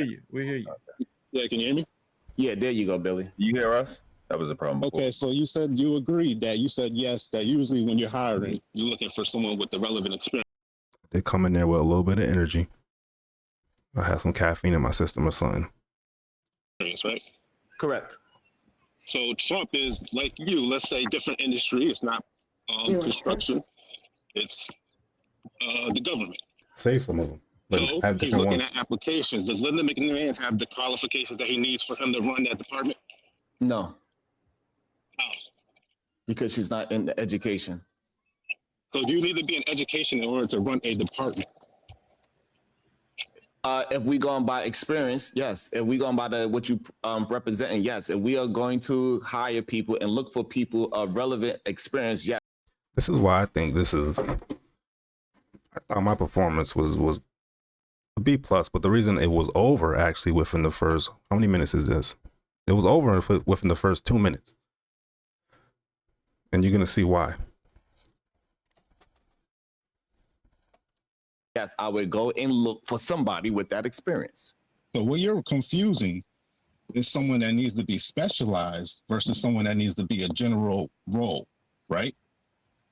you. We hear you. Yeah, can you hear me? Yeah, there you go, Billy. You hear us? That was a problem. Before. Okay, so you said you agreed that you said yes, that usually when you're hiring, you're looking for someone with the relevant experience, They come in there with a little bit of energy. I have some caffeine in my system or something. right? Correct. So Trump is like you, let's say different industry. It's not construction. It's the government. Save some of them. But So have he's different looking ones. at applications. Does Linda McMahon have the qualifications that he needs for him to run that department? No, How? because she's not in the education. So you need to be in education in order to run a department. If we going by experience, yes. If we going by what you representing, yes. If we are going to hire people and look for people of relevant experience, yes. This is why I think this is. I thought my performance was a B plus, but the reason it was over actually within the first, how many minutes is this? It was over within the first 2 minutes, and you're gonna see why. Yes, I would go and look for somebody with that experience. So what you're confusing is someone that needs to be specialized versus someone that needs to be a general role, right?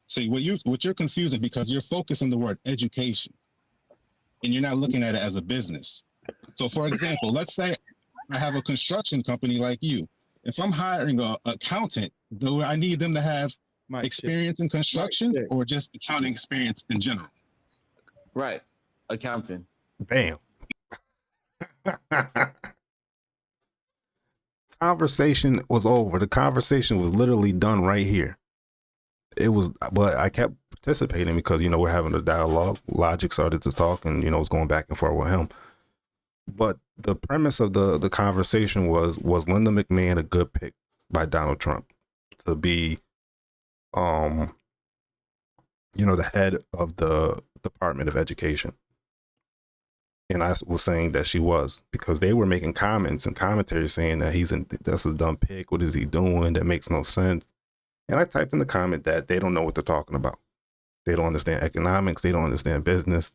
See, what you're confusing because you're focused on the word education and you're not looking at it as a business. So for example, let's say I have a construction company like you. If I'm hiring an accountant, do I need them to have experience in construction or just accounting experience in general? Right. Accounting. Bam. Conversation was over. The conversation was literally done right here. It was, but I kept participating because, we're having a dialogue. Logic started to talk and, was going back and forth with him. But the premise of the conversation was Linda McMahon a good pick by Donald Trump to be, the head of the Department of Education? And I was saying that she was, because they were making comments and commentary saying that that's a dumb pick. What is he doing? That makes no sense. And I typed in the comment that they don't know what they're talking about. They don't understand economics. They don't understand business.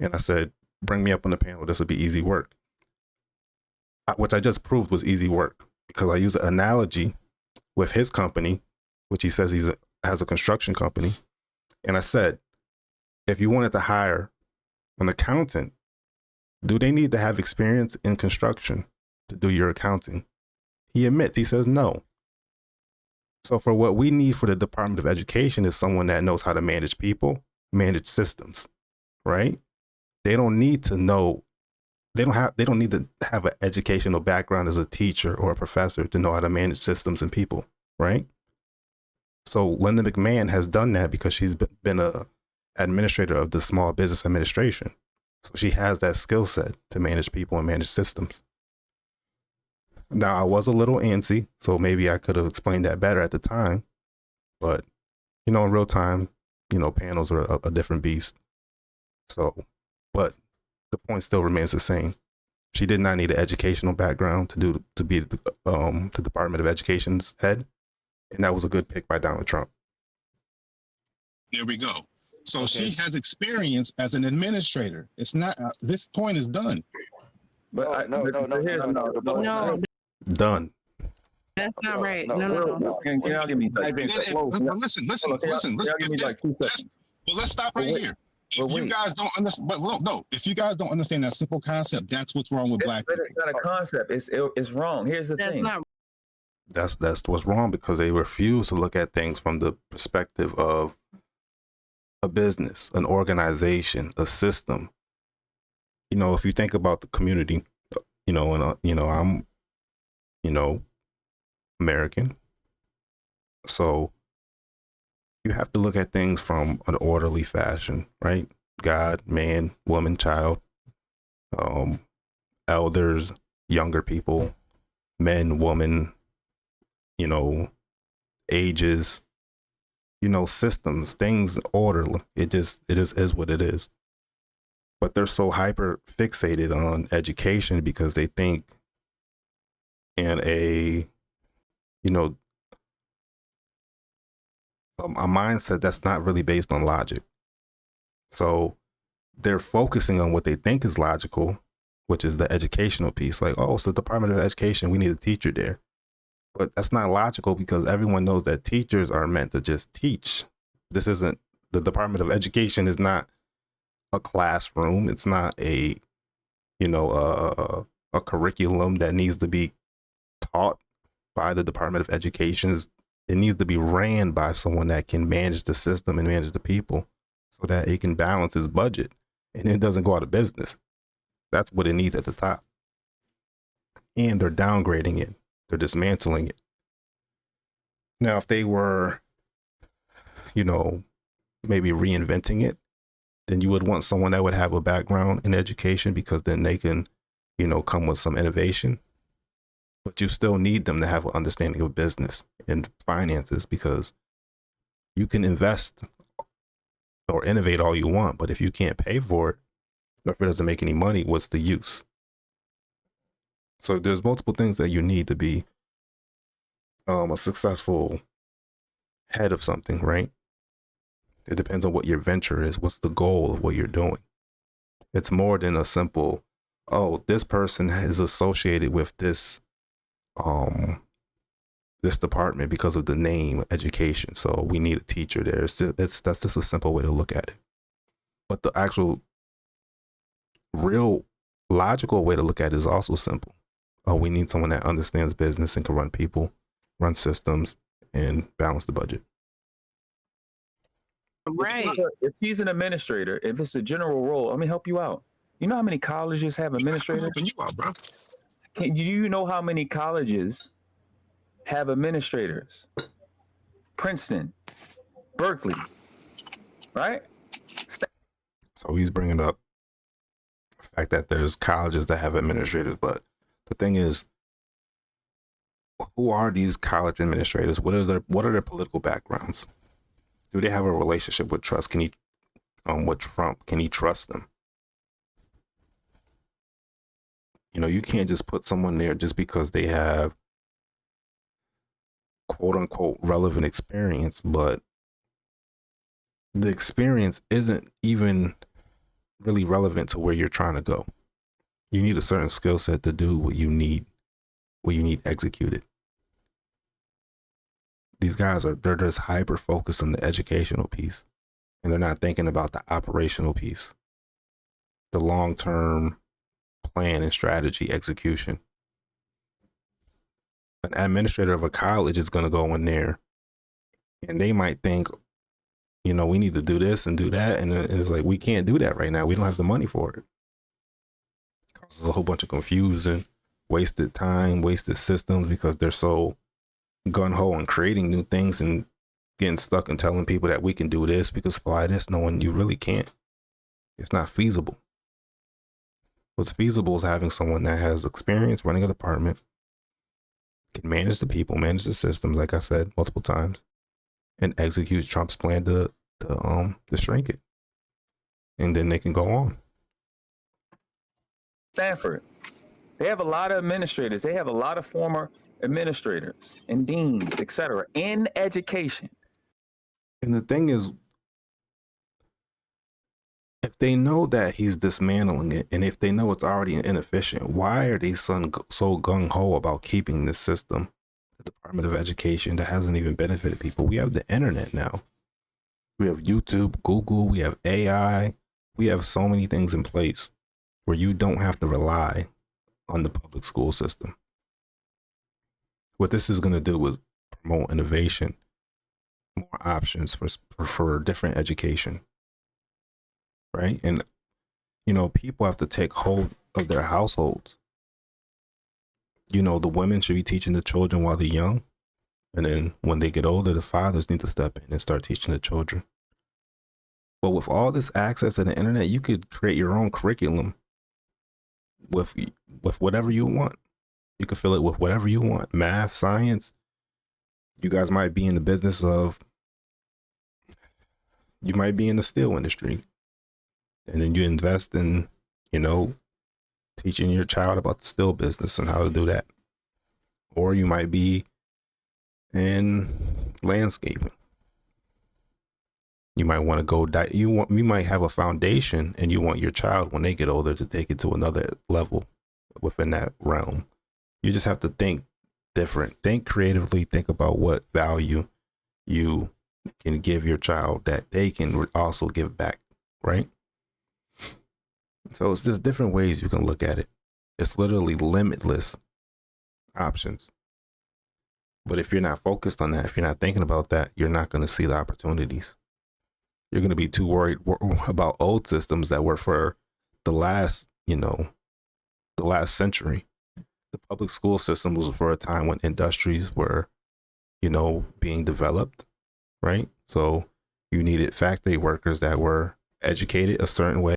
And I said, bring me up on the panel. This would be easy work. Which I just proved was easy work because I used an analogy with his company, which he says has a construction company. And I said, if you wanted to hire an accountant, do they need to have experience in construction to do your accounting? He admits, he says no. So for what we need for the Department of Education is someone that knows how to manage people, manage systems, right? They don't need to know, they don't need to have an educational background as a teacher or a professor to know how to manage systems and people, right? So Linda McMahon has done that because she's been a administrator of the Small Business Administration. So she has that skill set to manage people and manage systems. Now, I was a little antsy, so maybe I could have explained that better at the time. But, in real time, panels are a different beast. So, but the point still remains the same. She did not need an educational background to be the Department of Education's head. And that was a good pick by Donald Trump. There we go. So okay. She has experience as an administrator. It's not, this point is done. But No. Done. That's not right. No. Can y'all give me like, listen. Let's stop right here. If you guys don't understand, if you guys don't understand that simple concept, that's what's wrong with black people. It's not a concept. It's wrong. Here's the thing. That's what's wrong because they refuse to look at things from the perspective of a business, an organization, a system. If you think about the community, I'm, American. So you have to look at things from an orderly fashion, right? God, man, woman, child, elders, younger people, men, woman, ages, systems, things orderly. It is what it is. But they're so hyper fixated on education because they think in a mindset that's not really based on logic. So they're focusing on what they think is logical which is the educational piece. Like, oh, it's the Department of Education, we need a teacher there. But that's not logical because everyone knows that teachers are meant to just teach. This isn't, the Department of Education is not a classroom. It's not a, you know, a curriculum that needs to be taught by the Department of Education. It needs to be ran by someone that can manage the system and manage the people so that it can balance its budget and it doesn't go out of business. That's what it needs at the top. And they're downgrading it. They're dismantling it. Now, if they were, you know, maybe reinventing it, then you would want someone that would have a background in education because then they can, you know, come with some innovation. But you still need them to have an understanding of business and finances because you can invest or innovate all you want, but if you can't pay for it, or if it doesn't make any money, what's the use? So there's multiple things that you need to be a successful head of something, right? It depends on what your venture is. What's the goal of what you're doing? It's more than a simple, oh, this person is associated with this this department because of the name education, so we need a teacher there. That's just a simple way to look at it. But the actual real logical way to look at it is also simple. Oh, we need someone that understands business and can run people, run systems, and balance the budget. Right. If he's an administrator, if it's a general role, let me help you out. You know how many colleges have administrators? You out, bro. Do you know how many colleges have administrators? Princeton, Berkeley, right? So he's bringing up the fact that there's colleges that have administrators, but the thing is, who are these college administrators? What are their political backgrounds? Do they have a relationship with trust? Can he, with Trump, can he trust them? You know, you can't just put someone there just because they have quote unquote relevant experience, but the experience isn't even really relevant to where you're trying to go. You need a certain skill set to do what you need executed. These guys they're just hyper focused on the educational piece, and they're not thinking about the operational piece, the long-term plan and strategy execution. An administrator of a college is going to go in there and they might think, you know, we need to do this and do that. And it's like, we can't do that right now. We don't have the money for it. It causes a whole bunch of confusion, wasted time, wasted systems because they're so gung-ho on creating new things and getting stuck and telling people that we can do this, we can supply this, knowing you really can't. It's not feasible. What's feasible is having someone that has experience running a department, can manage the people, manage the systems, like I said multiple times, and execute Trump's plan to shrink it. And then they can go on. Stanford, they have a lot of administrators. They have a lot of former administrators and deans, etc., in education. And the thing is, if they know that he's dismantling it, and if they know it's already inefficient, why are they so gung-ho about keeping this system, the Department of Education, that hasn't even benefited people? We have the internet now. We have YouTube, Google, we have AI. We have so many things in place where you don't have to rely on the public school system. What this is going to do is promote innovation, more options for different education. Right. And, you know, people have to take hold of their households. You know, the women should be teaching the children while they're young. And then when they get older, the fathers need to step in and start teaching the children. But with all this access to the internet, you could create your own curriculum with whatever you want. You can fill it with whatever you want. Math, science. You guys might be in the business of, you might be in the steel industry. And then you invest in, you know, teaching your child about the steel business and how to do that. Or you might be in landscaping. You might want to go you might have a foundation and you want your child when they get older to take it to another level within that realm. You just have to think different, think creatively, think about what value you can give your child that they can also give back, right? So it's just different ways you can look at it. It's literally limitless options. But if you're not focused on that, if you're not thinking about that, you're not going to see the opportunities. You're going to be too worried about old systems that were for the last, the last century. The public school system was for a time when industries were, being developed, right? So you needed factory workers that were educated a certain way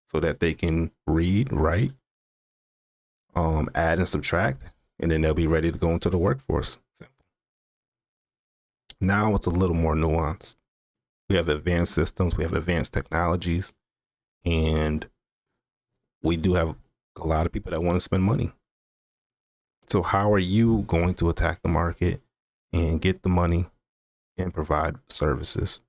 so that they can read, write, add and subtract, and then they'll be ready to go into the workforce. Simple. Now it's a little more nuanced. We have advanced systems, we have advanced technologies, and we do have a lot of people that want to spend money. So how are you going to attack the market and get the money and provide services?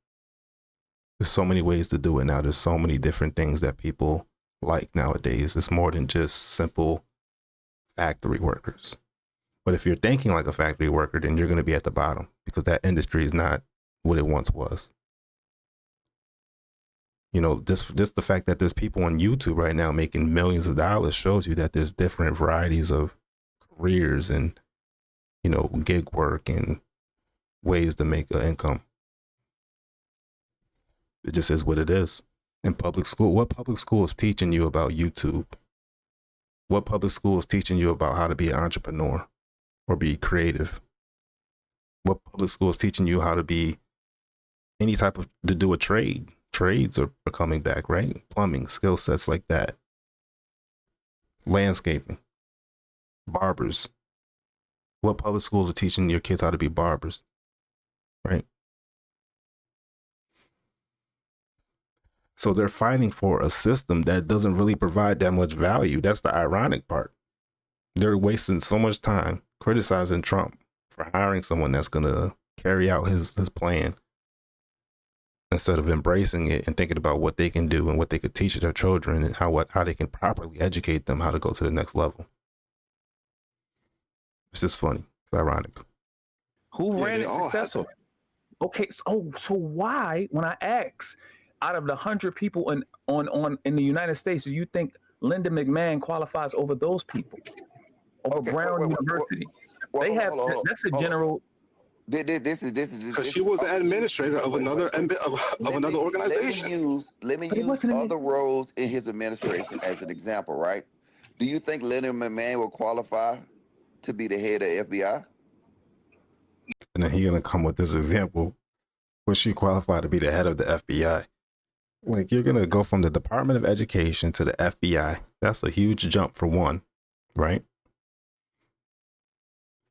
There's so many ways to do it now. There's so many different things that people like nowadays. It's more than just simple factory workers. But if you're thinking like a factory worker, then you're going to be at the bottom because that industry is not what it once was. Just the fact that there's people on YouTube right now making millions of dollars shows you that there's different varieties of careers and, gig work and ways to make an income. It just is what it is. In public school, what public school is teaching you about YouTube? What public school is teaching you about how to be an entrepreneur or be creative? What public school is teaching you how to be to do a trade? Trades are coming back, right? Plumbing, skill sets like that. Landscaping, barbers. What public schools are teaching your kids how to be barbers, right? So they're fighting for a system that doesn't really provide that much value. That's the ironic part. They're wasting so much time criticizing Trump for hiring someone that's going to carry out his plan instead of embracing it and thinking about what they can do and what they could teach their children and how they can properly educate them how to go to the next level. It's just funny. It's ironic. Who ran it successful? Okay, so why, when I ask, out of the 100 people in the United States, do you think Linda McMahon qualifies over those people? Over Brown University? That's a general. This is because she was an administrator of another organization. Let me use other roles in his administration as an example, right? Do you think Linda McMahon will qualify to be the head of FBI? And then he's gonna come with this example. Was she qualified to be the head of the FBI? Like, you're gonna go from the Department of Education to the FBI. That's a huge jump for one, right?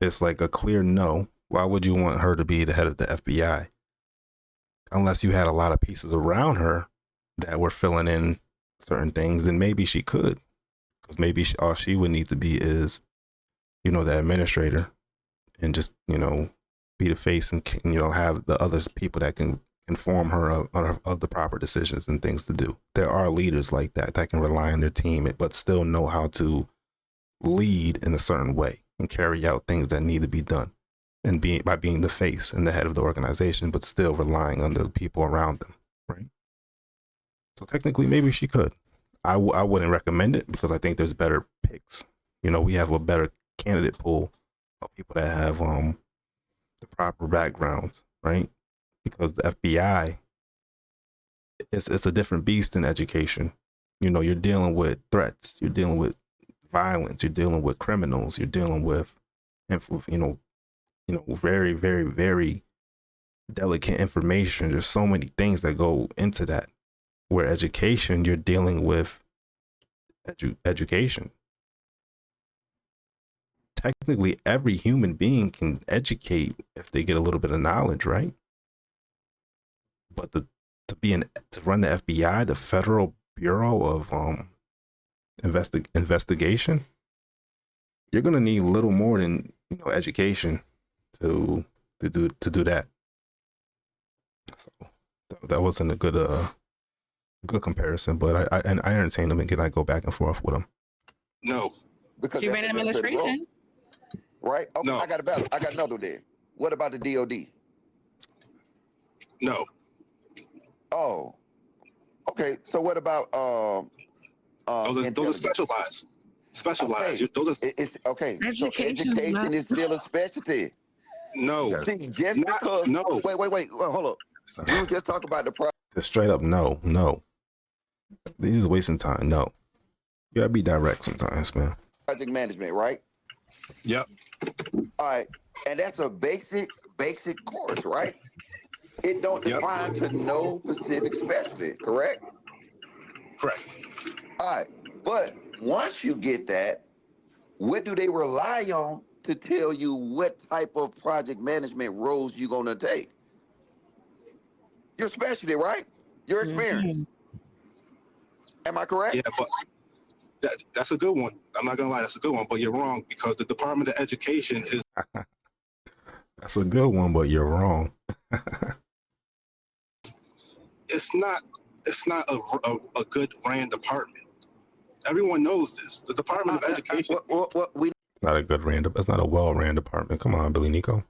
It's like a clear no. Why would you want her to be the head of the FBI? Unless you had a lot of pieces around her that were filling in certain things, then maybe she could. Because maybe all she would need to be is, the administrator and just, be the face and, have the other people that can inform her of the proper decisions and things to do. There are leaders like that can rely on their team, but still know how to lead in a certain way and carry out things that need to be done. And by being the face and the head of the organization, but still relying on the people around them, right? So technically, maybe she could. I wouldn't recommend it because I think there's better picks. We have a better candidate pool of people that have the proper backgrounds, right? Because the FBI, it's a different beast in education. You're dealing with threats, you're dealing with violence, you're dealing with criminals, you're dealing with, very, very, very delicate information. There's so many things that go into that. Where education, you're dealing with education. Technically, every human being can educate if they get a little bit of knowledge, right? But to run the FBI, the Federal Bureau of Investigation, you're gonna need a little more than education to do that. So that wasn't a good comparison. But I entertain them and can I go back and forth with them. No. Because She that's ran administrative role, administration. right? Okay, No. I got another one there. What about the DOD? No. Oh, okay. So what about Those are intelligence? specialized. Specialized. Okay, Those are it's okay. So Education is education not. is still a specialty. no. Yes. See, just Not because no. wait, well, hold up. We were just talking about the Just straight up, no. They just wasting time. No, you gotta be direct sometimes, man. project management, right? Yep. All right, and that's a basic course, right? It don't Yep. define to no specific specialty, correct? Correct. All right, but once you get that, what do they rely on to tell you what type of project management roles you're gonna take? Your specialty, right? Your experience. Am I correct? Yeah, but that's a good one. I'm not gonna lie, that's a good one. But you're wrong because the Department of Education is That's a good one, but you're wrong. it's not a good ran department. Everyone knows this. The Department of Education. We Not a good random. That's not a well-ran department. Come on, BILLINICO.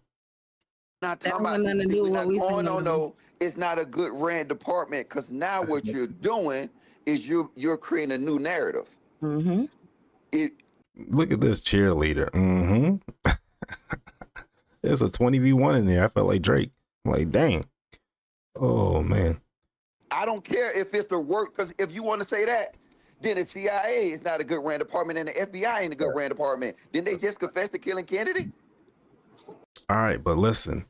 not That talking don't about got nothing to see, do we're with not what we going saying. on no, it's not a good ran department because now what you're doing is you're creating a new narrative. Mm-hmm. It Look at this cheerleader. Mm-hmm. There's a 20v1 in there. I felt like Drake. I'm like, dang. Oh man. I don't care if it's the work, because if you want to say that, then the CIA is not a good ran department and the FBI ain't a good ran department. Didn't they just confess to killing Kennedy? All right, but listen.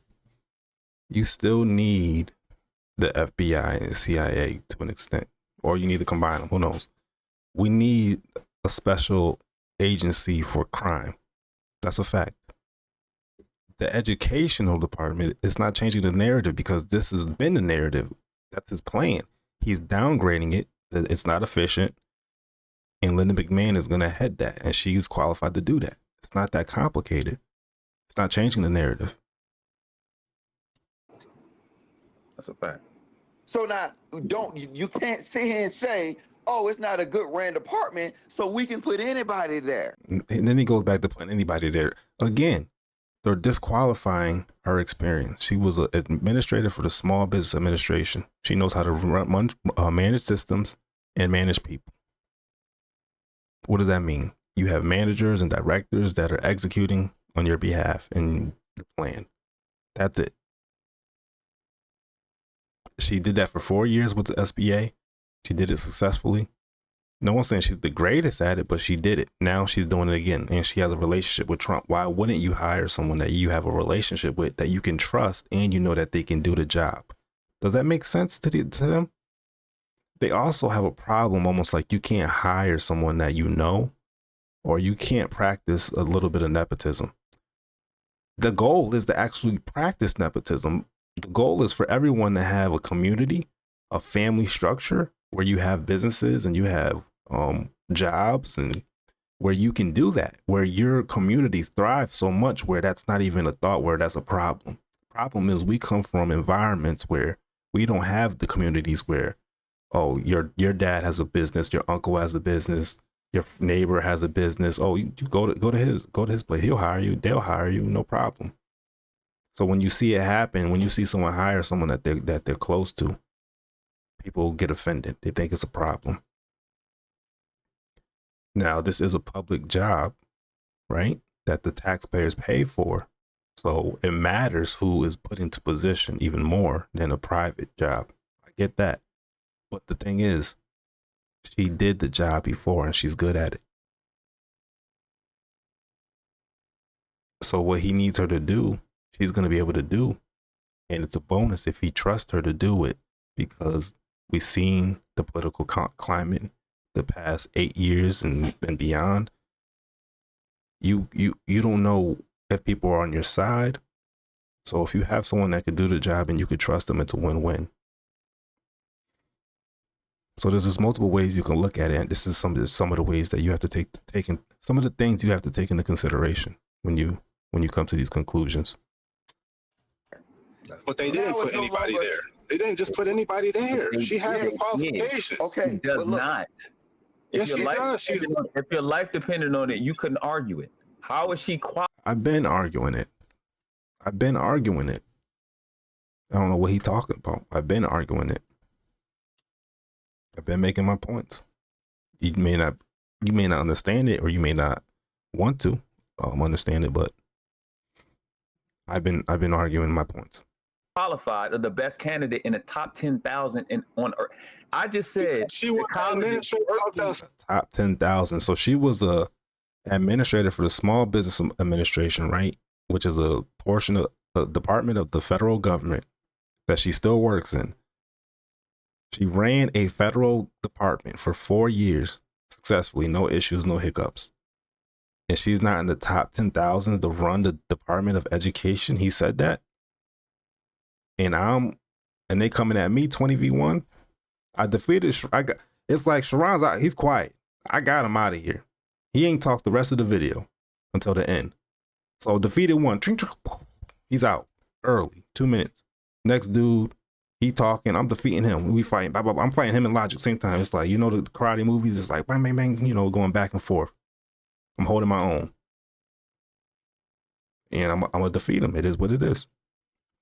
You still need the FBI and the CIA to an extent, or you need to combine them. Who knows? We need a special agency for crime. That's a fact. The educational department is not changing the narrative because this has been the narrative. That's his plan. He's downgrading it. It's not efficient. And Linda McMahon is going to head that. And she's qualified to do that. It's not that complicated. It's not changing the narrative. That's a fact. So now you can't sit here and say, oh, it's not a good ran department, so we can put anybody there. And then he goes back to putting anybody there. Again, they're disqualifying her experience. She was an administrator for the Small Business Administration. She knows how to manage systems and manage people. What does that mean? You have managers and directors that are executing on your behalf in the plan. That's it. She did that for 4 years with the SBA. She did it successfully. No one's saying she's the greatest at it, but she did it. Now she's doing it again, and she has a relationship with Trump. Why wouldn't you hire someone that you have a relationship with, that you can trust, and you know that they can do the job? Does that make sense to them? They also have a problem, almost like you can't hire someone that you know, or you can't practice a little bit of nepotism. The goal is to actually practice nepotism. The goal is for everyone to have a community, a family structure where you have businesses and you have jobs, and where you can do that, where your community thrives so much where that's not even a thought, where that's a problem. The problem is we come from environments where we don't have the communities where, oh, your dad has a business, your uncle has a business, your neighbor has a business. Oh, you go to his place. He'll hire you. They'll hire you. No problem. So when you see it happen, when you see someone hire someone that they're close to, people get offended. They think it's a problem. Now, this is a public job, right? That the taxpayers pay for. So it matters who is put into position even more than a private job. I get that. But the thing is, she did the job before and she's good at it. So what he needs her to do, she's going to be able to do. And it's a bonus if he trusts her to do it, because we've seen the political climate the past 8 years and beyond. You don't know if people are on your side. So if you have someone that could do the job and you could trust them, it's a win-win. So there's just multiple ways you can look at it, and this is some of the ways that you have to take in, some of the things you have to take into consideration when you come to these conclusions. But they didn't put anybody there. They didn't just put anybody there. She has the qualifications. Okay, She does but look, not. Yes, she does. If your life depended on it, you couldn't argue it. How is she qualified? I've been arguing it. I don't know what he talking about. I've been arguing it. I've been making my points. You may not understand it, or you may not want to understand it, but I've been arguing my points. Qualified, or the best candidate in the top 10,000 on Earth. I just said she was the administrator of the top 10,000. So she was a administrator for the Small Business Administration, right? Which is a portion of the department of the federal government that she still works in. She ran a federal department for 4 years successfully, no issues, no hiccups. And she's not in the top 10,000 to run the Department of Education. He said that. And they coming at me 20v1. I defeated. It's like Sharon's out. He's quiet. I got him out of here. He ain't talked the rest of the video until the end. So defeated one. He's out early. 2 minutes. Next dude, he talking. I'm defeating him. We fighting. Blah, blah, blah. I'm fighting him and Logic same time. It's like, the karate movies. It's like bang, bang, bang. Going back and forth. I'm holding my own, and I'm gonna defeat him. It is what it is.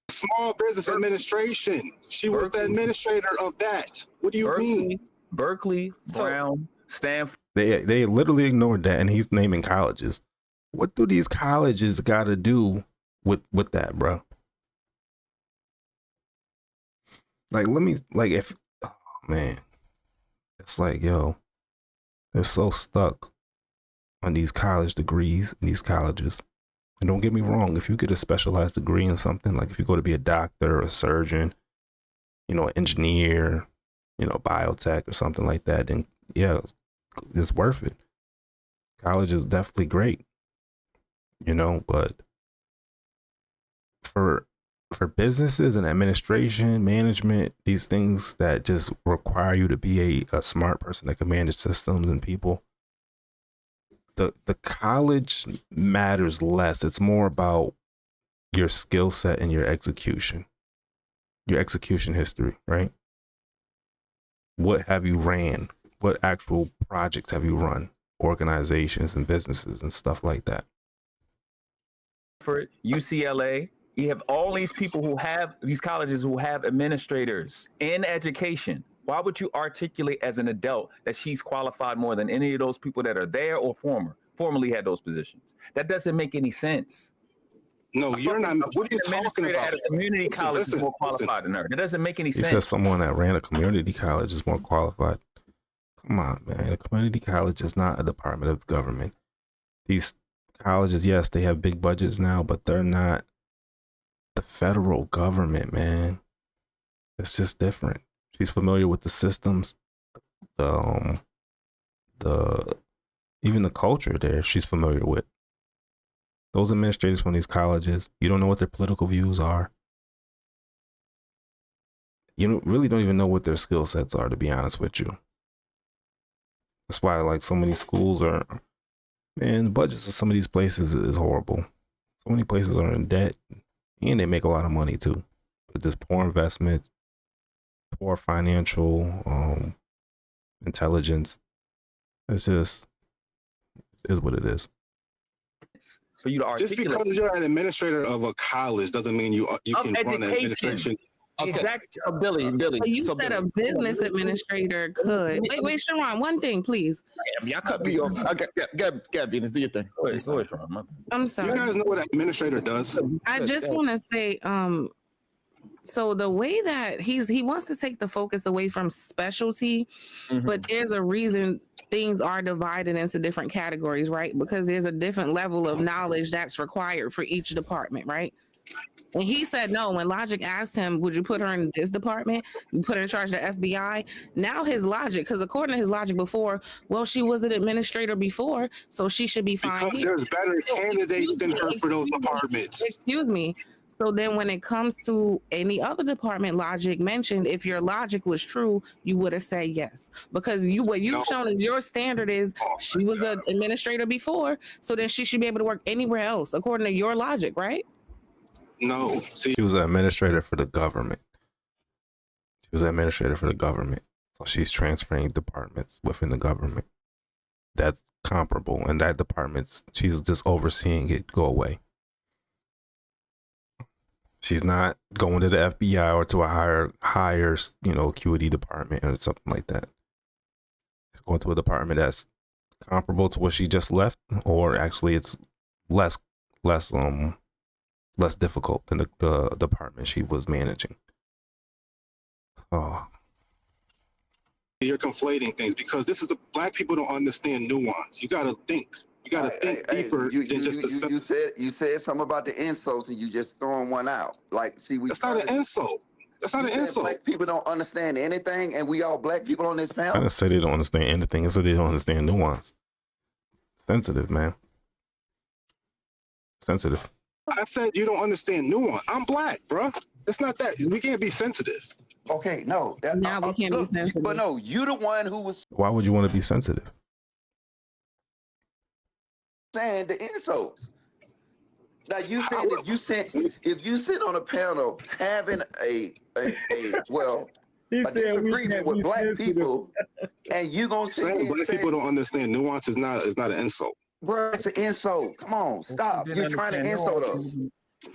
Small Business Administration. She was the administrator of that. What do you mean? Berkeley, Brown, Stanford. They literally ignored that, and he's naming colleges. What do these colleges got to do with that, bro? Like, oh man, it's like, yo, they're so stuck on these college degrees in these colleges. And don't get me wrong, if you get a specialized degree in something, like if you go to be a doctor or a surgeon, an engineer, biotech or something like that, then yeah, it's worth it. College is definitely great, but for businesses and administration, management, these things that just require you to be a smart person that can manage systems and people, the college matters less. It's more about your skill set and your execution history, right? What have you ran? What actual projects have you run? Organizations and businesses and stuff like that. For UCLA, you have all these people who have these colleges who have administrators in education. Why would you articulate as an adult that she's qualified more than any of those people that are there or formerly had those positions? That doesn't make any sense. No, you're not. What are you talking about? At a community college is more qualified than her. That doesn't make any sense. He says someone that ran a community college is more qualified. Come on, man. A community college is not a department of the government. These colleges, yes, they have big budgets now, but they're not the federal government, man. It's just different. She's familiar with the systems, even the culture there. She's familiar with those administrators from these colleges. You don't know what their political views are. You really don't even know what their skill sets are, to be honest with you. That's why, like, so many schools are, man, the budgets of some of these places is horrible. So many places are in debt, and they make a lot of money too. But just poor investment, poor financial intelligence. It's just, it is what it is. For you to just because you're an administrator of a college doesn't mean you can run an administration. Okay. Exactly. Billy. So you said a business administrator could. Wait, Sharon, one thing, please. Y'all cut me off. Okay, get business. Do your thing. Sharon. I'm You sorry. guys know what an administrator does? I just want to say, so the way that he wants to take the focus away from specialty, but there's a reason things are divided into different categories, right? Because there's a different level of knowledge that's required for each department, right? And he said no. When Logic asked him, would you put her in this department? You put her in charge of the FBI. Now his logic, because according to his logic before, well, she was an administrator before, so she should be fine. Because there's better candidates than her for those departments. Excuse me. So then when it comes to any other department, Logic mentioned, if your logic was true, you would have said yes. Because what you've shown is your standard is she was an administrator before, so then she should be able to work anywhere else, according to your logic, right? No. See, she was an administrator for the government. was an administrator for the government. So she's transferring departments within the government that's comparable, and that department's, she's just overseeing it go away. She's not going to the FBI or to a higher, QD department or something like that. She's going to a department that's comparable to what she just left, or actually it's less difficult than the department she was managing. Oh. You're conflating things because this is the black people don't understand nuance. You got to think. You got to think deeper than just the. You said something about the insults and you just throwing one out. Like, see, that's not an insult. That's not an insult. Black people don't understand anything, and we all black people on this panel. I didn't say they don't understand anything. I said they don't understand nuance. Sensitive, man. Sensitive. I said you don't understand nuance. I'm black, bro. It's not that. We can't be sensitive. Okay, no. Now we can't be sensitive. But no, you the one who was. Why would you want to be sensitive? Saying the insults. Now you said if you sit on a panel having a disagreement with black people, and you gonna say black people don't understand nuance is not an insult. Bro, it's an insult. Come on, stop. You're trying to insult us.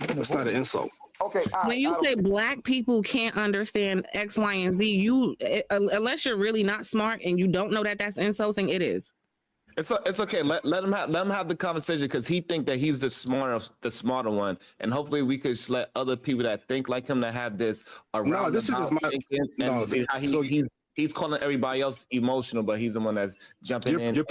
It's not an insult. Okay. When you say black people can't understand X, Y, and Z, unless you're really not smart and you don't know that that's insulting, it is. It's okay. Let him have the conversation because he think that he's the smarter one, and hopefully we could just let other people that think like him that have this around. No, this is my. See how he's calling everybody else emotional, but he's the one that's jumping in. You're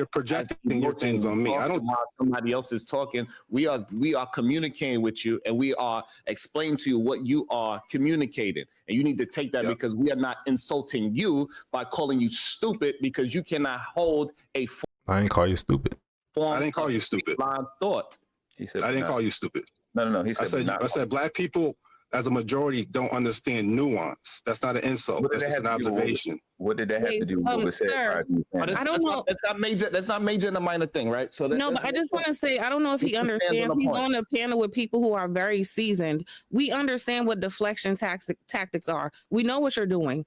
projecting your things on me. I don't. While somebody else is talking, we are communicating with you, and we are explaining to you what you are communicating, and you need to take that because we are not insulting you by calling you stupid because you cannot hold a. I didn't call you stupid. I didn't call you stupid. Thought. He said I didn't call you stupid. No. He said I said black people as a majority don't understand nuance. That's not an insult. That's just an observation. What did that have to do with what was said? I don't know. That's not major and a minor thing, right? So no, but I just want to say I don't know if he understands. He's on a panel with people who are very seasoned. We understand what deflection tactics are. We know what you're doing.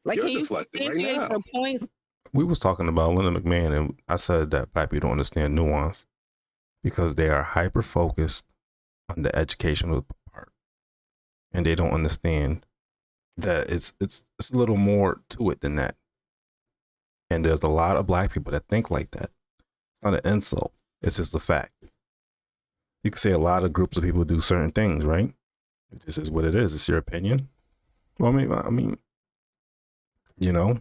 Like, can you substantiate your points? We was talking about Linda McMahon, and I said that black people don't understand nuance because they are hyper focused on the educational part, and they don't understand that it's a little more to it than that. And there's a lot of black people that think like that. It's not an insult. It's just a fact. You can say a lot of groups of people do certain things, right? This is what it is. It's your opinion. Well, I mean, you know,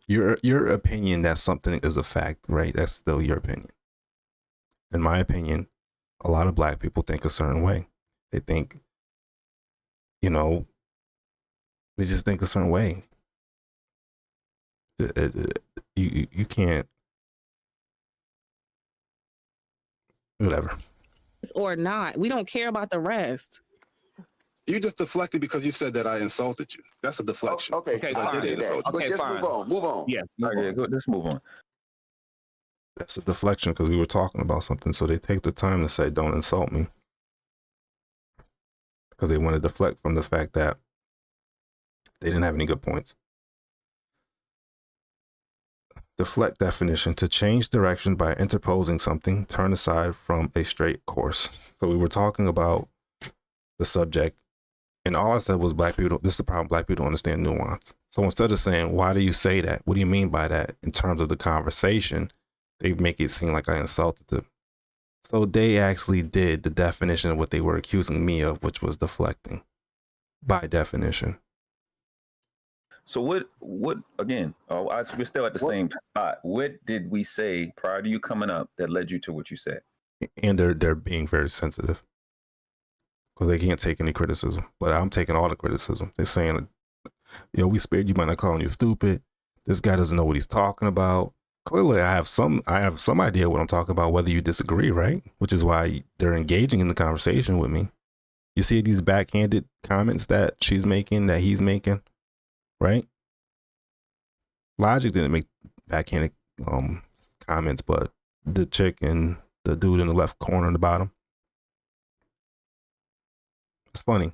your opinion that something is a fact, right? That's still your opinion. In my opinion, a lot of black people think a certain way. They think, you know, they just think a certain way. You can't, whatever. Or not. We don't care about the rest. You just deflected because you said that I insulted you. That's a deflection. Okay, just fine. Move on. Yes. Let's move on. That's a deflection because we were talking about something. So they take the time to say, don't insult me. Because they want to deflect from the fact that they didn't have any good points. Deflect definition: to change direction by interposing something, turn aside from a straight course. So we were talking about the subject, and all I said was black people, this is the problem, black people don't understand nuance. So instead of saying, why do you say that? What do you mean by that? In terms of the conversation, they make it seem like I insulted them. So they actually did the definition of what they were accusing me of, which was deflecting by definition. So what again, we're still at the same spot. What did we say prior to you coming up that led you to what you said? And they're being very sensitive because they can't take any criticism, but I'm taking all the criticism. They're saying, yo, we spared you by not calling you stupid. This guy doesn't know what he's talking about. Clearly, I have some idea what I'm talking about, whether you disagree, right? Which is why they're engaging in the conversation with me. You see these backhanded comments that she's making, that he's making, right? Logic didn't make backhanded comments, but the chick and the dude in the left corner in the bottom. It's funny.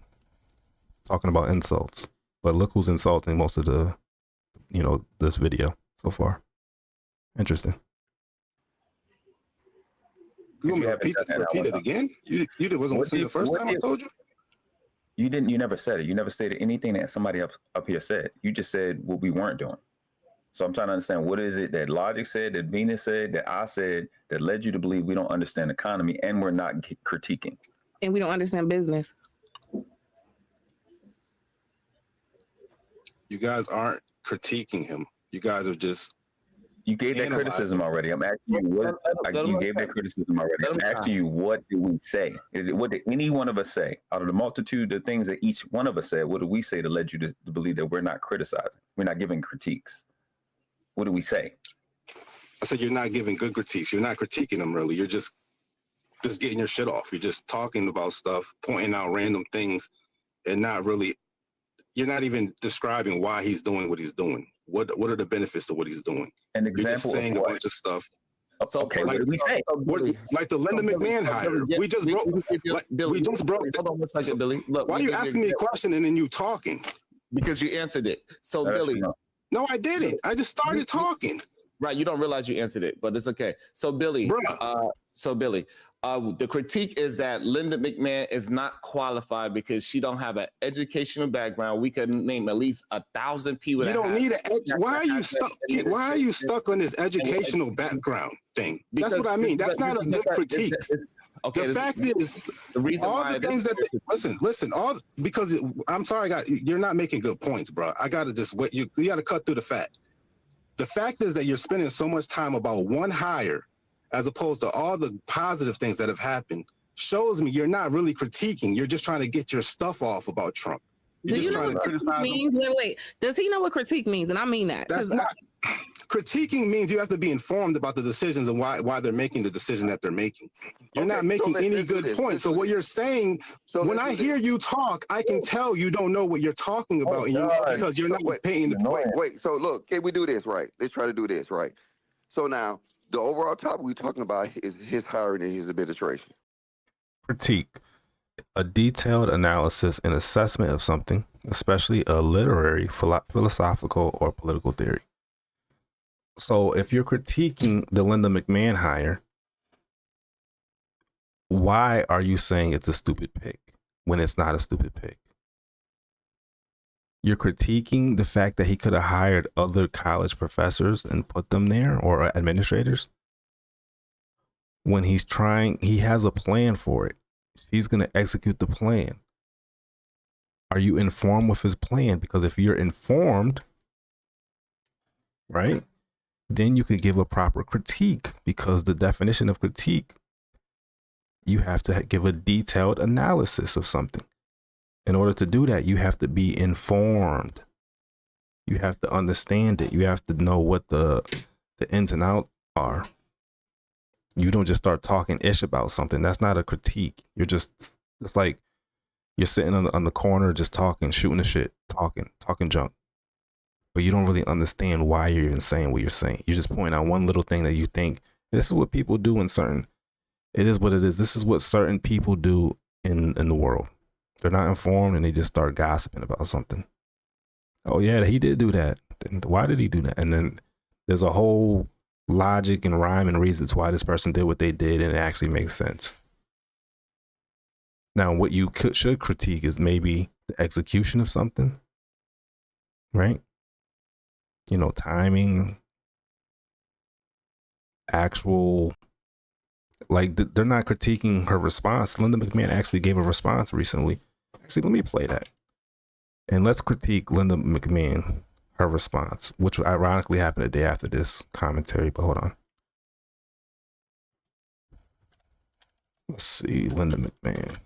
talking about insults. But look who's insulting most of the, this video so far. Interesting. You want me to repeat it again? You wasn't listening the first time I told you? You didn't. You never said it. You never stated anything that somebody up here said. You just said what we weren't doing. So I'm trying to understand, what is it that Logic said, that Venus said, that I said, that led you to believe we don't understand economy and we're not critiquing? And we don't understand business. You guys aren't critiquing him. You guys are just. You gave that criticism already. I'm asking you what you gave that criticism already. I'm asking you, what did we say? What did any one of us say? Out of the multitude of things that each one of us said, what did we say that led you to believe that we're not criticizing? We're not giving critiques. What do we say? I said you're not giving good critiques. You're not critiquing them really. You're just getting your shit off. You're just talking about stuff, pointing out random things, and not really. You're not even describing why he's doing what he's doing. What are the benefits to what he's doing? An example. You're just saying a bunch of stuff. So, okay, like, what did we say? Like the Linda McMahon hire. We just broke. We just broke. Hold on one second, Billy. Look, why are you asking me a question and then you talking? Because you answered it. So, Billy. No, I didn't. I just started talking. Right. You don't realize you answered it, but it's okay. So, Billy. The critique is that Linda McMahon is not qualified because she don't have an educational background. We could name at least 1,000 people. You don't need why are you stuck? Why are you stuck on this educational background thing? That's what I mean. That's not a good critique. Okay. The fact is, the reason all the things that listen. Because I'm sorry, you're not making good points, bro. I gotta just wait. You gotta cut through the fact. The fact is that you're spending so much time about one hire, as opposed to all the positive things that have happened, shows me you're not really critiquing. You're just trying to get your stuff off about Trump. You're just trying to criticize him. Wait. Does he know what critique means? And I mean that. That's not. Critiquing means you have to be informed about the decisions and why they're making the decision that they're making. You're not making any good points. So what you're saying, when I hear you talk, I can tell you don't know what you're talking about because you're not paying the point. Wait. So look, can we do this right? Let's try to do this right. So now, the overall topic we're talking about is his hiring and his administration. Critique. A detailed analysis and assessment of something, especially a literary, philosophical, or political theory. So if you're critiquing the Linda McMahon hire, why are you saying it's a stupid pick when it's not a stupid pick? You're critiquing the fact that he could have hired other college professors and put them there, or administrators, when he has a plan for it. He's going to execute the plan. Are you informed with his plan? Because if you're informed, right, then you could give a proper critique, because the definition of critique, you have to give a detailed analysis of something. In order to do that, you have to be informed. You have to understand it. You have to know what the ins and outs are. You don't just start talking ish about something. That's not a critique. It's like you're sitting on the corner just talking, shooting the shit, talking junk. But you don't really understand why you're even saying what you're saying. You're just pointing out one little thing that you think, this is what people do it is what it is. This is what certain people do in the world. They're not informed and they just start gossiping about something. Oh yeah, he did do that. Why did he do that? And then there's a whole logic and rhyme and reasons why this person did what they did, and it actually makes sense. Now, what you should critique is maybe the execution of something, right? Timing, actual, like they're not critiquing her response. Linda McMahon actually gave a response recently. Actually, let me play that. And let's critique Linda McMahon, her response, which ironically happened a day after this commentary, but hold on. Let's see, Linda McMahon.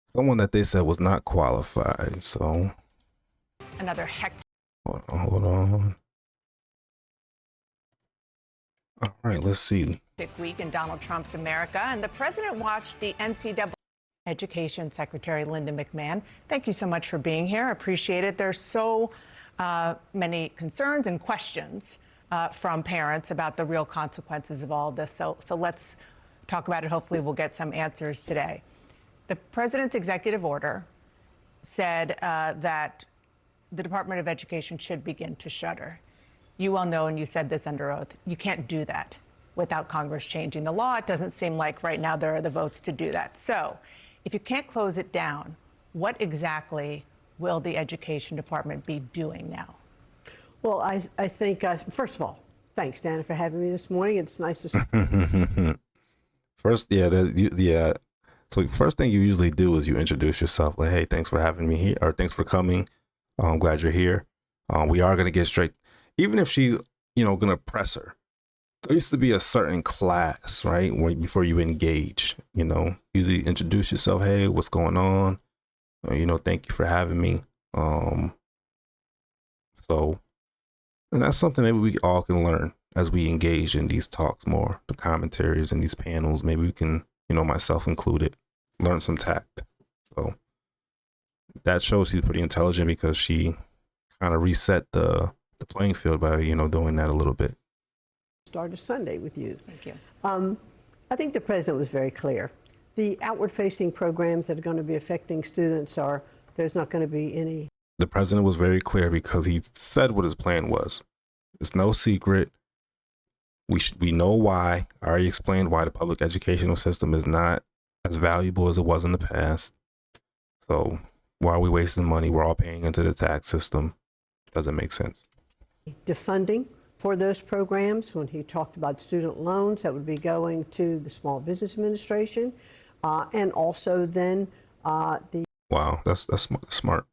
Someone that they said was not qualified, so. Another hectic. Hold on. All right, let's see. Week in Donald Trump's America, and the president watched the NCAA. Education Secretary Linda McMahon, thank you so much for being here. I appreciate it. There's so many concerns and questions from parents about the real consequences of all of this. So let's talk about it. Hopefully we'll get some answers today. The president's executive order said that the Department of Education should begin to shutter. You well know, and you said this under oath, you can't do that without Congress changing the law. It doesn't seem like right now there are the votes to do that. So if you can't close it down, what exactly will the Education Department be doing now? Well, I think, first of all, thanks, Dana, for having me this morning. It's nice to First, yeah. So first thing you usually do is you introduce yourself, like, hey, thanks for having me here, or thanks for coming. I'm glad you're here. We are going to get straight, even if she's, going to press her. There used to be a certain class, right, before you engage, usually introduce yourself. Hey, what's going on? Thank you for having me. And that's something maybe we all can learn as we engage in these talks more, the commentaries and these panels. Maybe we can, myself included, learn some tact. So that shows she's pretty intelligent, because she kind of reset the playing field by, doing that a little bit. Start a Sunday with you. Thank you. I think the president was very clear. The outward-facing programs that are going to be affecting students there's not going to be any. The president was very clear because he said what his plan was. It's no secret. We know why. I already explained why the public educational system is not as valuable as it was in the past. So why are we wasting money? We're all paying into the tax system. Doesn't make sense. Defunding for those programs. When he talked about student loans, that would be going to the Small Business Administration, and also then the. Wow, that's smart.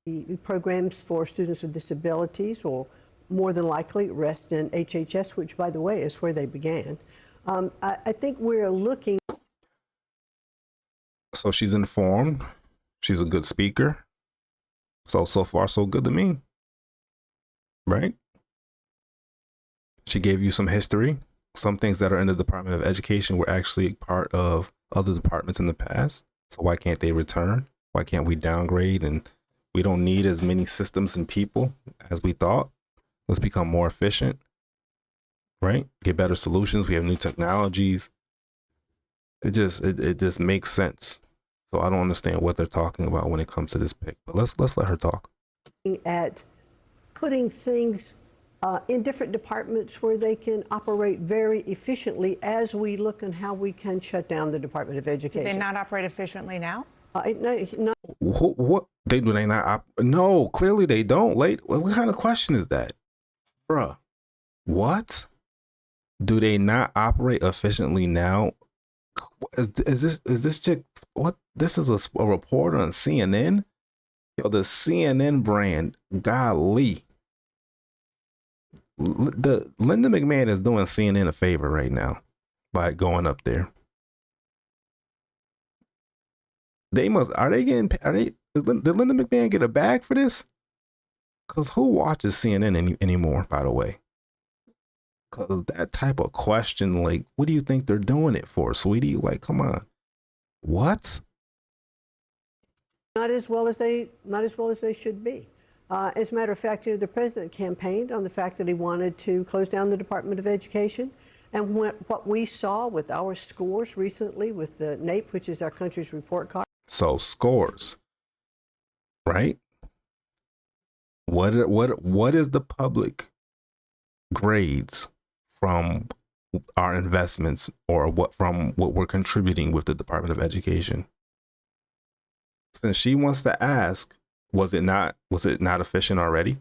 The programs for students with disabilities will more than likely rest in HHS, which, by the way, is where they began. I think we're looking. So she's informed. She's a good speaker. So far, so good to me. Right? She gave you some history. Some things that are in the Department of Education were actually part of other departments in the past. So why can't they return? Why can't we downgrade? And we don't need as many systems and people as we thought. Let's become more efficient, right? Get better solutions. We have new technologies. It just makes sense. So I don't understand what they're talking about when it comes to this pick. But let's let her talk. At putting things in different departments where they can operate very efficiently as we look at how we can shut down the Department of Education. Do they not operate efficiently now? No. What do they not? No, clearly they don't. What kind of question is that, bruh? What? Do they not operate efficiently now? Is this chick? What? This is a reporter on CNN. Yo, the CNN brand. Golly. The Linda McMahon is doing CNN a favor right now by going up there. Did Linda McMahon get a bag for this? Because who watches CNN anymore, by the way? Because that type of question, like, what do you think they're doing it for, sweetie? Like, come on. What? Not as well as they should be. As a matter of fact, the president campaigned on the fact that he wanted to close down the Department of Education. And what we saw with our scores recently with the NAEP, which is our country's report card. So scores, right? What is the public grades from our investments, or from what we're contributing with the Department of Education? Since she wants to ask, was it not efficient already?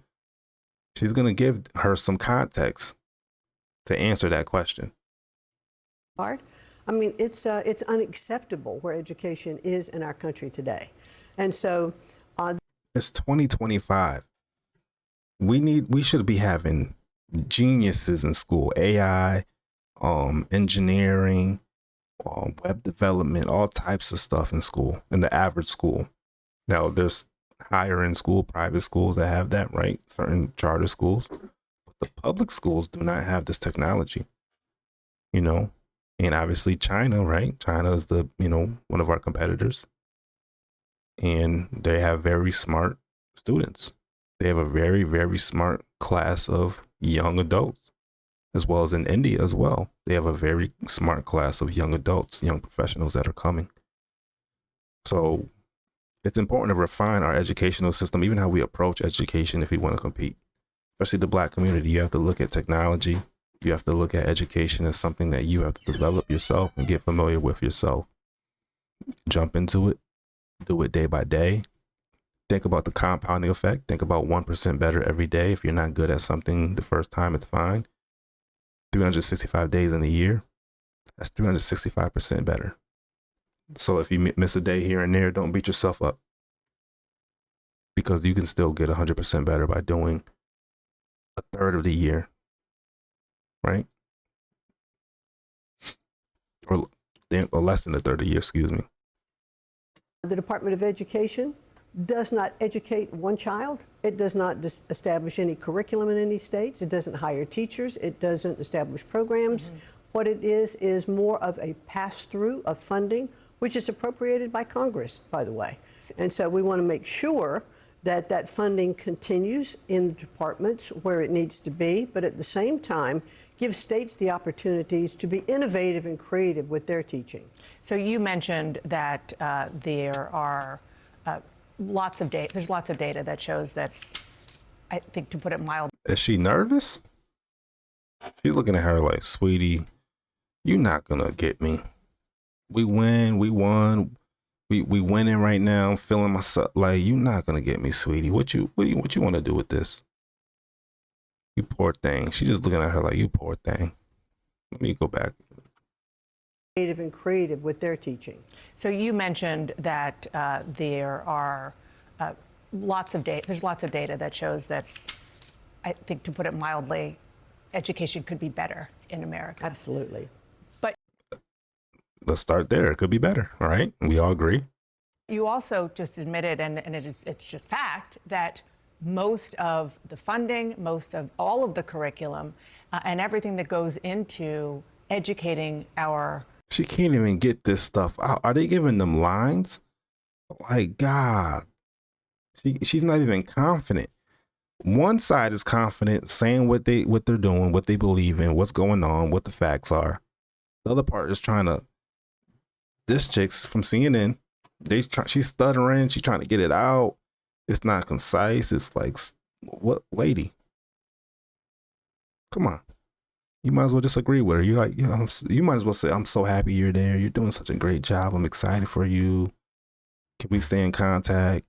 She's going to give her some context to answer that question. I mean, it's unacceptable where education is in our country today. And so it's 2025. We should be having geniuses in school, AI, engineering, web development, all types of stuff in school, in the average school. Now there's higher end school, private schools that have that, right? Certain charter schools, but the public schools do not have this technology, and obviously China, right? China is one of our competitors, and they have very smart students. They have a very, very smart class of young adults. as well as in India as well. They have a very smart class of young adults, young professionals that are coming. So it's important to refine our educational system, even how we approach education if we want to compete, especially the Black community. You have to look at technology. You have to look at education as something that you have to develop yourself and get familiar with yourself. Jump into it, do it day by day. Think about the compounding effect. Think about 1% better every day. If you're not good at something the first time, it's fine. 365 days in a year, that's 365% better. So if you miss a day here and there, don't beat yourself up, because you can still get 100% better by doing a third of the year, right? Or less than a third of the year, excuse me. The Department of Education does not educate one child. It does not establish any curriculum in any states. It doesn't hire teachers. It doesn't establish programs. What it is more of a pass-through of funding, which is appropriated by Congress, by the way. And so we want to make sure that that funding continues in the departments where it needs to be, but at the same time, give states the opportunities to be innovative and creative with their teaching. So you mentioned that there are lots of data. There's lots of data that shows that, I think, to put it mildly. Is she nervous? She's looking at her like, sweetie, you're not gonna get me. We won. We winning right now. I'm feeling myself. Like, you're not gonna get me, sweetie. What you want to do with this? You poor thing. She's just looking at her like, you poor thing. Let me go back. And creative with their teaching. So you mentioned that there are lots of data. There's lots of data that shows that, I think, to put it mildly, education could be better in America. Absolutely. But let's start there. It could be better. All right. We all agree. You also just admitted, and it's just fact, that most of the funding, most of all of the curriculum, and everything that goes into educating our... She can't even get this stuff out. Are they giving them lines? Like, God, she's not even confident. One side is confident, saying what they're doing, what they believe in, what's going on, what the facts are. The other part is trying to... This chick's from CNN. She's stuttering. She's trying to get it out. It's not concise. It's like, what, lady? Come on. You might as well just agree with her. You're like, you might as well say, I'm so happy you're there. You're doing such a great job. I'm excited for you. Can we stay in contact?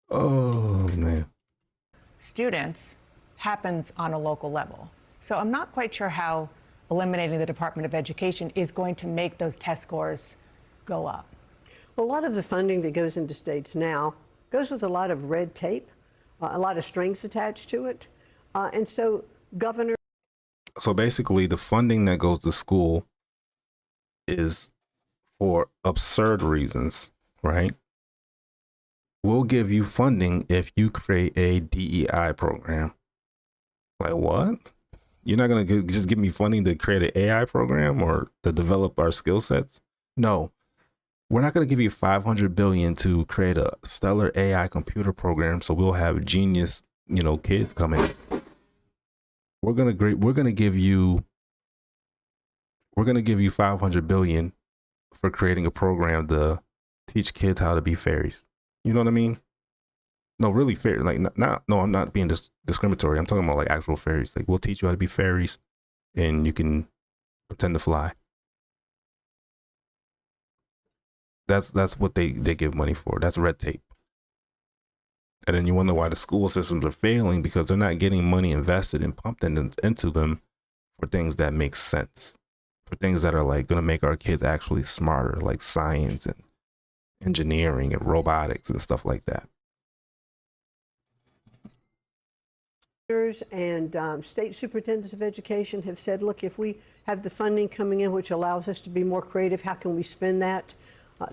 Oh, man. Students happens on a local level. So I'm not quite sure how eliminating the Department of Education is going to make those test scores go up. Well, a lot of the funding that goes into states now goes with a lot of red tape, a lot of strings attached to it. And so governor. So basically the funding that goes to school is for absurd reasons, right? We'll give you funding if you create a DEI program. Like, what? You're not going to just give me funding to create an AI program or to develop our skill sets? No, we're not going to give you $500 billion to create a stellar AI computer program. So we'll have genius, kids coming. We're gonna give you $500 billion for creating a program to teach kids how to be fairies. You know what I mean? No, really fair. Like, no, I'm not being discriminatory. I'm talking about like actual fairies. Like, we'll teach you how to be fairies, and you can pretend to fly. That's what they give money for. That's red tape. And then you wonder why the school systems are failing, because they're not getting money invested and pumped into them for things that make sense, for things that are like going to make our kids actually smarter, like science and engineering and robotics and stuff like that. And state superintendents of education have said, look, if we have the funding coming in, which allows us to be more creative, how can we spend that?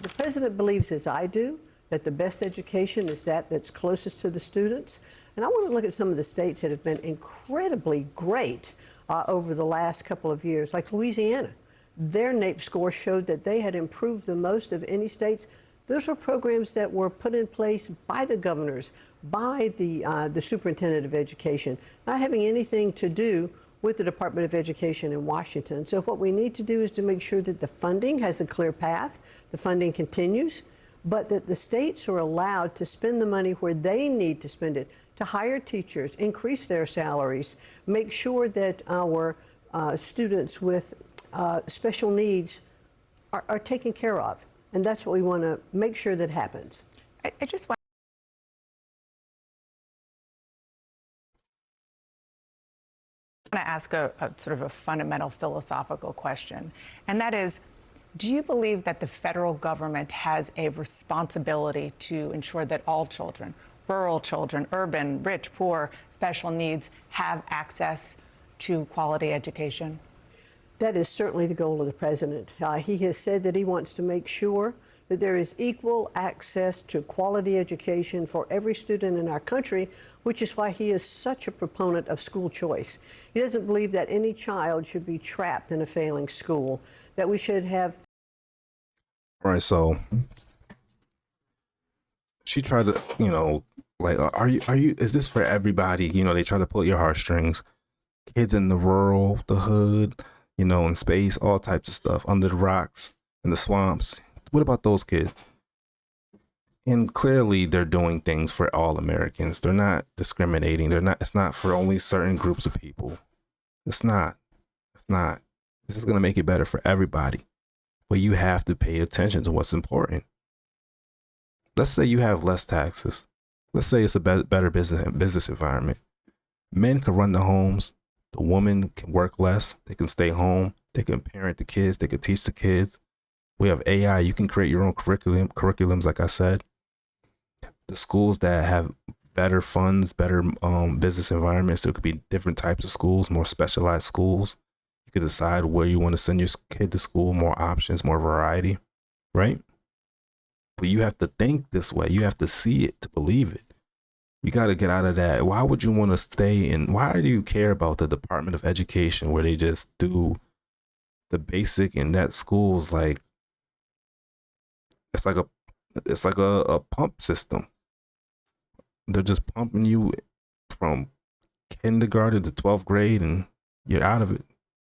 The president believes, as I do, that the best education is that's closest to the students. And I want to look at some of the states that have been incredibly great over the last couple of years, like Louisiana. Their NAEP score showed that they had improved the most of any states. Those were programs that were put in place by the governors, by the superintendent of education, not having anything to do with the Department of Education in Washington. So what we need to do is to make sure that the funding has a clear path, the funding continues, but that the states are allowed to spend the money where they need to spend it, to hire teachers, increase their salaries, make sure that our students with special needs are taken care of. And that's what we want to make sure that happens. I just want to ask a sort of a fundamental philosophical question, and that is, do you believe that the federal government has a responsibility to ensure that all children, rural children, urban, rich, poor, special needs, have access to quality education? That is certainly the goal of the president. He has said that he wants to make sure that there is equal access to quality education for every student in our country, which is why he is such a proponent of school choice. He doesn't believe that any child should be trapped in a failing school, that we should have. All right, so she tried to, like, are you, is this for everybody? They try to pull your heartstrings. Kids in the rural, the hood, in space, all types of stuff, under the rocks, in the swamps. What about those kids? And clearly they're doing things for all Americans. They're not discriminating. It's not for only certain groups of people. It's not. This is going to make it better for everybody. But you have to pay attention to what's important. Let's say you have less taxes. Let's say it's a better business environment. Men can run the homes. The woman can work less. They can stay home. They can parent the kids. They can teach the kids. We have AI. You can create your own curriculums, like I said. The schools that have better funds, better business environments, there could be different types of schools, more specialized schools. You could decide where you want to send your kid to school, more options, more variety, right? But you have to think this way. You have to see it to believe it. You got to get out of that. Why would you want to stay in? Why do you care about the Department of Education where they just do the basic in that schools? Like, it's like a pump system. They're just pumping you from kindergarten to 12th grade and you're out of it.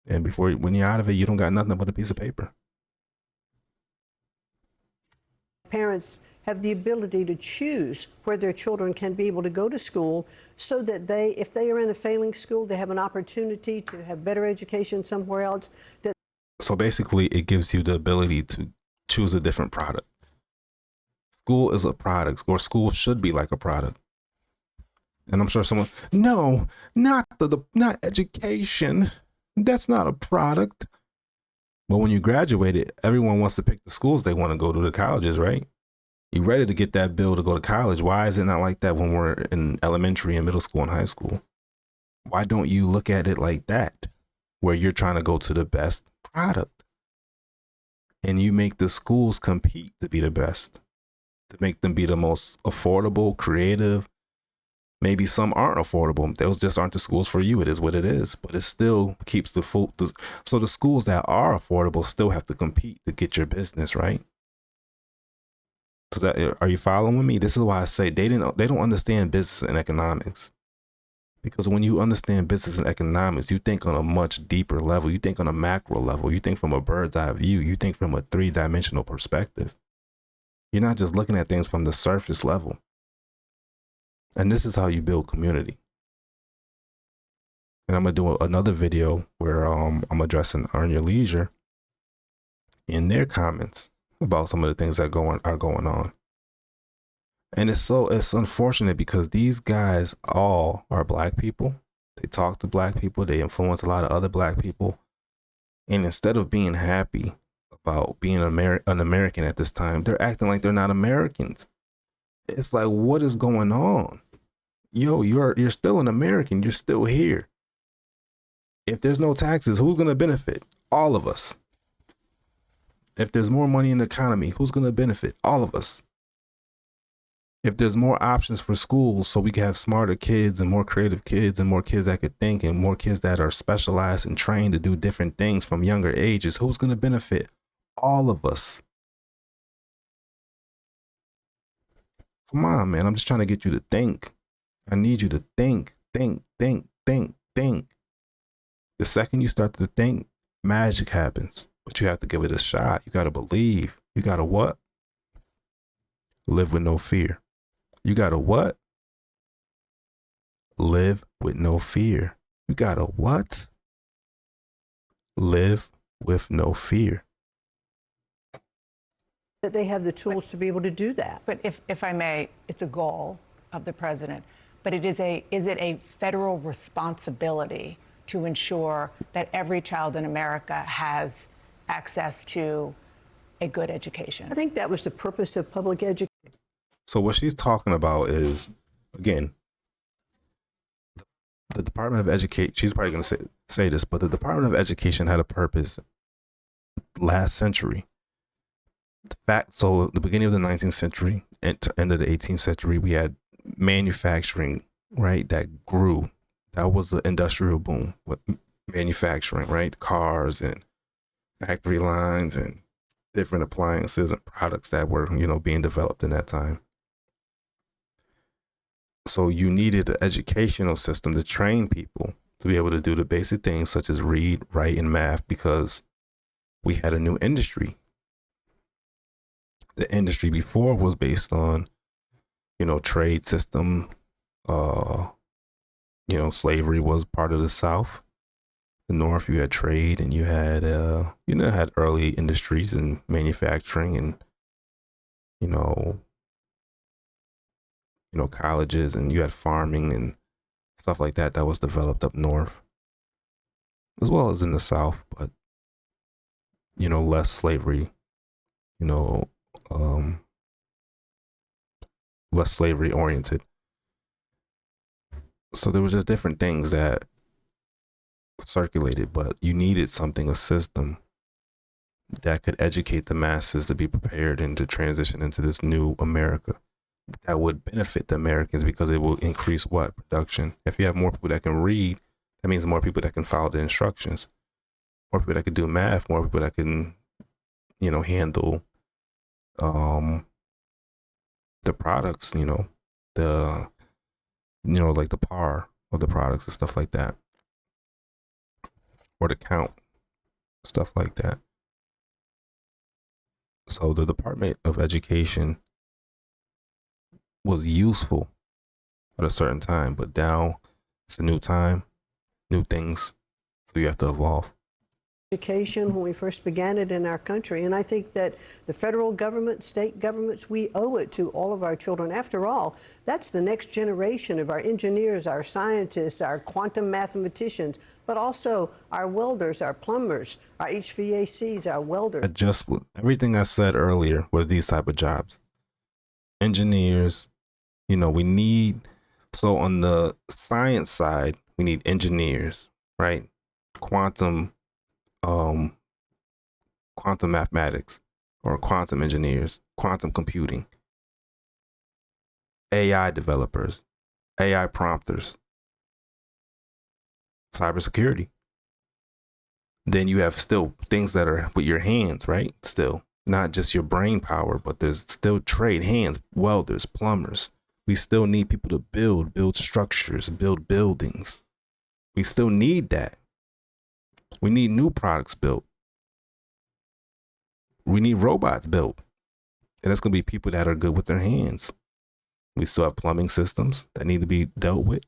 And when you're out of it, you don't got nothing but a piece of paper. Parents have the ability to choose where their children can be able to go to school so that if they are in a failing school, they have an opportunity to have better education somewhere else. So basically, it gives you the ability to choose a different product. School is a product, or school should be like a product. And I'm sure someone, no, not education. That's not a product. But when you graduated, everyone wants to pick the schools they want to go to, the colleges, right? You're ready to get that bill to go to college. Why is it not like that when we're in elementary and middle school and high school? Why don't you look at it like that, where you're trying to go to the best product? And you make the schools compete to be the best, to make them be the most affordable, creative. Maybe some aren't affordable. Those just aren't the schools for you. It is what it is. But it still keeps so the schools that are affordable still have to compete to get your business, right? So are you following me? This is why I say they don't understand business and economics. Because when you understand business and economics, you think on a much deeper level. You think on a macro level. You think from a bird's eye view. You think from a 3-dimensional perspective. You're not just looking at things from the surface level. And this is how you build community. And I'm going to do another video where I'm addressing Earn Your Leisure in their comments about some of the things that are going on. And it's unfortunate because these guys all are black people. They talk to black people. They influence a lot of other black people. And instead of being happy about being an American at this time, they're acting like they're not Americans. It's like, what is going on? Yo, you're still an American. You're still here. If there's no taxes, who's going to benefit? All of us. If there's more money in the economy, who's going to benefit? All of us. If there's more options for schools so we can have smarter kids and more creative kids and more kids that could think and more kids that are specialized and trained to do different things from younger ages, who's going to benefit? All of us. Come on, man. I'm just trying to get you to think. I need you to think. The second you start to think, magic happens. But you have to give it a shot. You got to believe. You got to what? Live with no fear. You got to what? Live with no fear. You got to what? Live with no fear. That they have the tools to be able to do that. But if I may, it's a goal of the president. But is it a federal responsibility to ensure that every child in America has access to a good education? I think that was the purpose of public education. So what she's talking about is, again, the Department of Education, she's probably going to say this, but the Department of Education had a purpose last century. So the beginning of the 19th century and to end of the 18th century, we had manufacturing, right, that grew. That was the industrial boom with manufacturing, right? Cars and factory lines and different appliances and products that were, being developed in that time. So you needed an educational system to train people to be able to do the basic things such as read, write, and math, because we had a new industry. The industry before was based on, trade system. Slavery was part of the South. The North, you had trade, and you had, had early industries and manufacturing and, colleges, and you had farming and stuff like that was developed up north, as well as in the South, but, less slavery, less slavery oriented. So there was just different things that circulated, but you needed a system that could educate the masses to be prepared and to transition into this new America that would benefit the Americans, because it will increase what? Production. If you have more people that can read, that means more people that can follow the instructions, more people that can do math, more people that can, handle the products, like the par of the products and stuff like that, or the count, stuff like that. So the Department of Education was useful at a certain time, but now it's a new time, new things, so you have to evolve. Education when we first began it in our country, and I think that the federal government, state governments, we owe it to all of our children. After all, that's the next generation of our engineers, our scientists, our quantum mathematicians, but also our welders, our plumbers, our HVACs, our welders. Everything I said earlier was these type of jobs. Engineers, we need, so on the science side, we need engineers, right? Quantum mathematics, or quantum engineers, quantum computing, AI developers, AI prompters, cybersecurity. Then you have still things that are with your hands, right? Still, not just your brain power, but there's still trade, hands, welders, plumbers. We still need people to build structures, build buildings. We still need that. We need new products built. We need robots built. And it's going to be people that are good with their hands. We still have plumbing systems that need to be dealt with,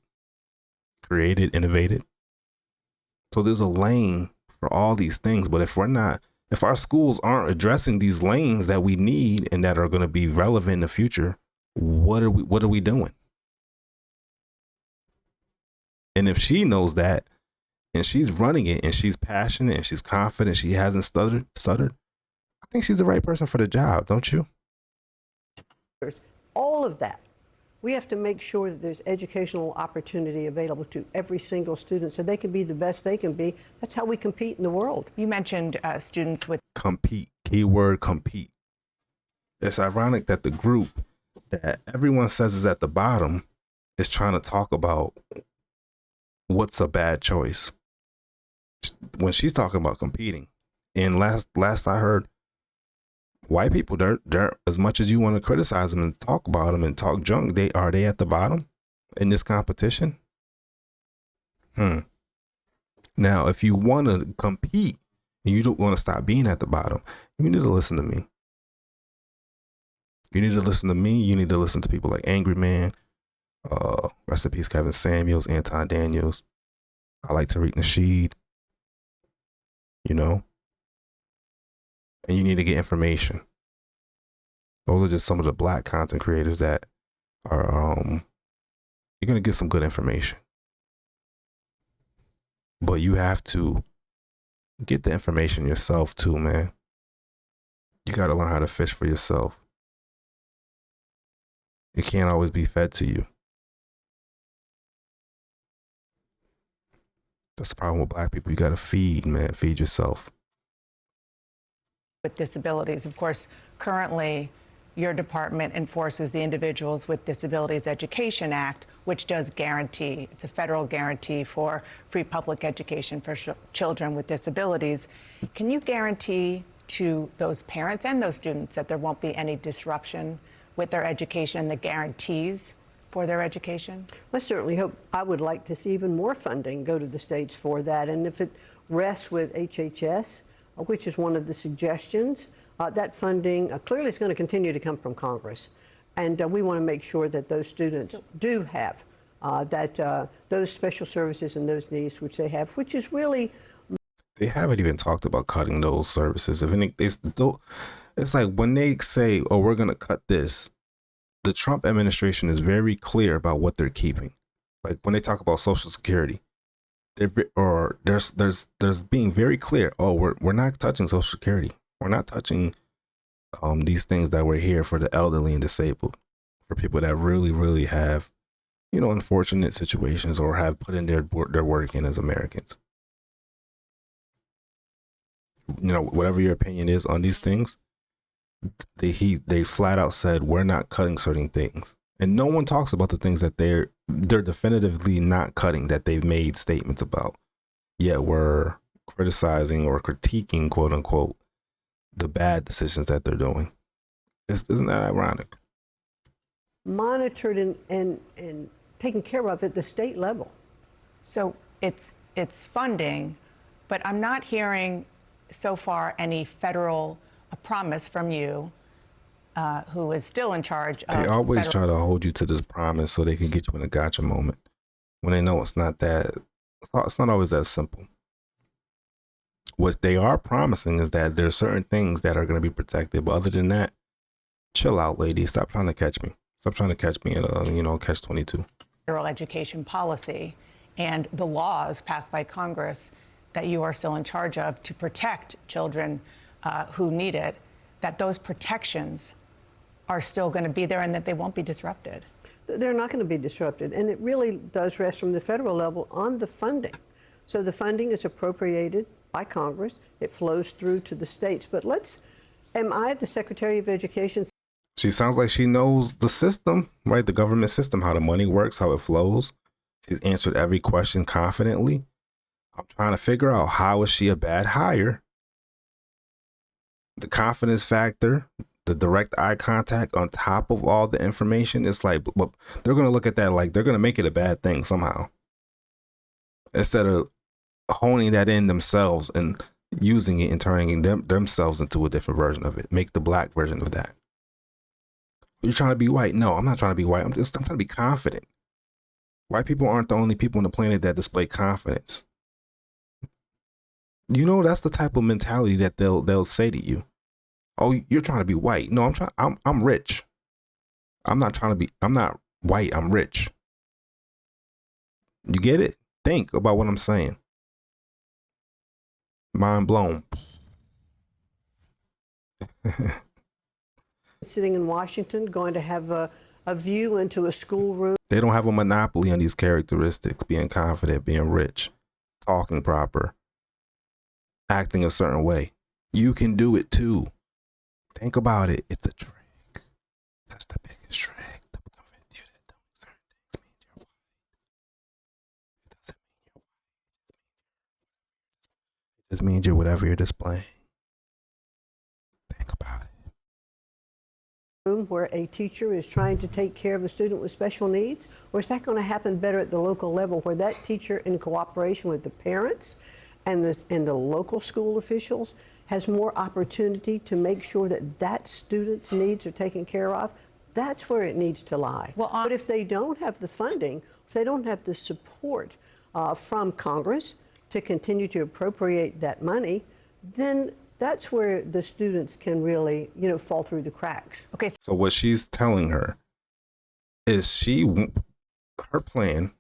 created, innovated. So there's a lane for all these things. But if our schools aren't addressing these lanes that we need and that are going to be relevant in the future, what are we doing? And if she knows that, and she's running it, and she's passionate, and she's confident, she hasn't stuttered, I think she's the right person for the job, don't you? All of that. We have to make sure that there's educational opportunity available to every single student so they can be the best they can be. That's how we compete in the world. You mentioned students with... Compete. Keyword compete. It's ironic that the group that everyone says is at the bottom is trying to talk about what's a bad choice when she's talking about competing. And last I heard, white people, they're as much as you want to criticize them and talk about them and talk junk, they at the bottom in this competition? Now, if you want to compete and you don't want to stop being at the bottom, you need to listen to me. You need to listen to me. You need to listen to people like Angry Man, rest in peace, Kevin Samuels, Anton Daniels. I like Tariq Nasheed, you know, and you need to get information. Those are just some of the black content creators that are, you're going to get some good information. But you have to get the information yourself too, man. You got to learn how to fish for yourself. It can't always be fed to you. That's the problem with black people. You got to feed, man. Feed yourself. With disabilities, of course, currently your department enforces the Individuals with Disabilities Education Act, which does guarantee, it's a federal guarantee for free public education for children with disabilities. Can you guarantee to those parents and those students that there won't be any disruption with their education and the guarantees for their education? I certainly hope. I would like to see even more funding go to the states for that. And if it rests with HHS, which is one of the suggestions, that funding clearly is going to continue to come from Congress. And we want to make sure that those students do have those special services and those needs which they have, which is really... They haven't even talked about cutting those services. If any, it's like when they say, oh, we're going to cut this, the Trump administration is very clear about what they're keeping. Like when they talk about Social Security, there's being very clear. Oh, we're not touching Social Security. We're not touching these things that were here for the elderly and disabled, for people that really, really have, you know, unfortunate situations or have put in their work in as Americans. You know, whatever your opinion is on these things, they flat out said we're not cutting certain things, and no one talks about the things that they're definitively not cutting that they've made statements about. Yet we're criticizing or critiquing, quote unquote, the bad decisions that they're doing. Isn't that ironic? Monitored and taken care of at the state level. So it's funding, but I'm not hearing so far any federal promise from you, who is still in charge of... They always try to hold you to this promise so they can get you in a gotcha moment when they know it's not always that simple. What they are promising is that there's certain things that are going to be protected, but other than that, chill out, lady. Stop trying to catch me. Stop trying to catch me at a catch-22. Federal education policy and the laws passed by Congress that you are still in charge of to protect children who need it, that those protections are still going to be there and that they won't be disrupted. They're not going to be disrupted. And it really does rest from the federal level on the funding. So the funding is appropriated by Congress. It flows through to the states. But am I the Secretary of Education? She sounds like she knows the system, right? The government system, how the money works, how it flows. She's answered every question confidently. I'm trying to figure out, how is she a bad hire? The confidence factor, the direct eye contact on top of all the information, it's like, well, they're going to look at that like they're going to make it a bad thing somehow. Instead of honing that in themselves and using it and turning themselves into a different version of it. Make the black version of that. You're trying to be white. No, I'm not trying to be white. I'm trying to be confident. White people aren't the only people on the planet that display confidence. You know, that's the type of mentality that they'll say to you. Oh, you're trying to be white. No, I'm rich. I'm not white. I'm rich. You get it? Think about what I'm saying. Mind blown. Sitting in Washington, going to have a view into a schoolroom. They don't have a monopoly on these characteristics: being confident, being rich, talking proper, acting a certain way. You can do it too. Think about it. It's a trick. That's the biggest trick. To convince you that doing certain things means you're white. It doesn't mean you're white. It just means you're whatever you're displaying. Think about it. where a teacher is trying to take care of a student with special needs? Or is that going to happen better at the local level where that teacher, in cooperation with the parents and the local school officials, has more opportunity to make sure that that student's needs are taken care of? That's where it needs to lie. But if they don't have the funding, if they don't have the support from Congress to continue to appropriate that money, then that's where the students can really, fall through the cracks. Okay. So what she's telling her is her plan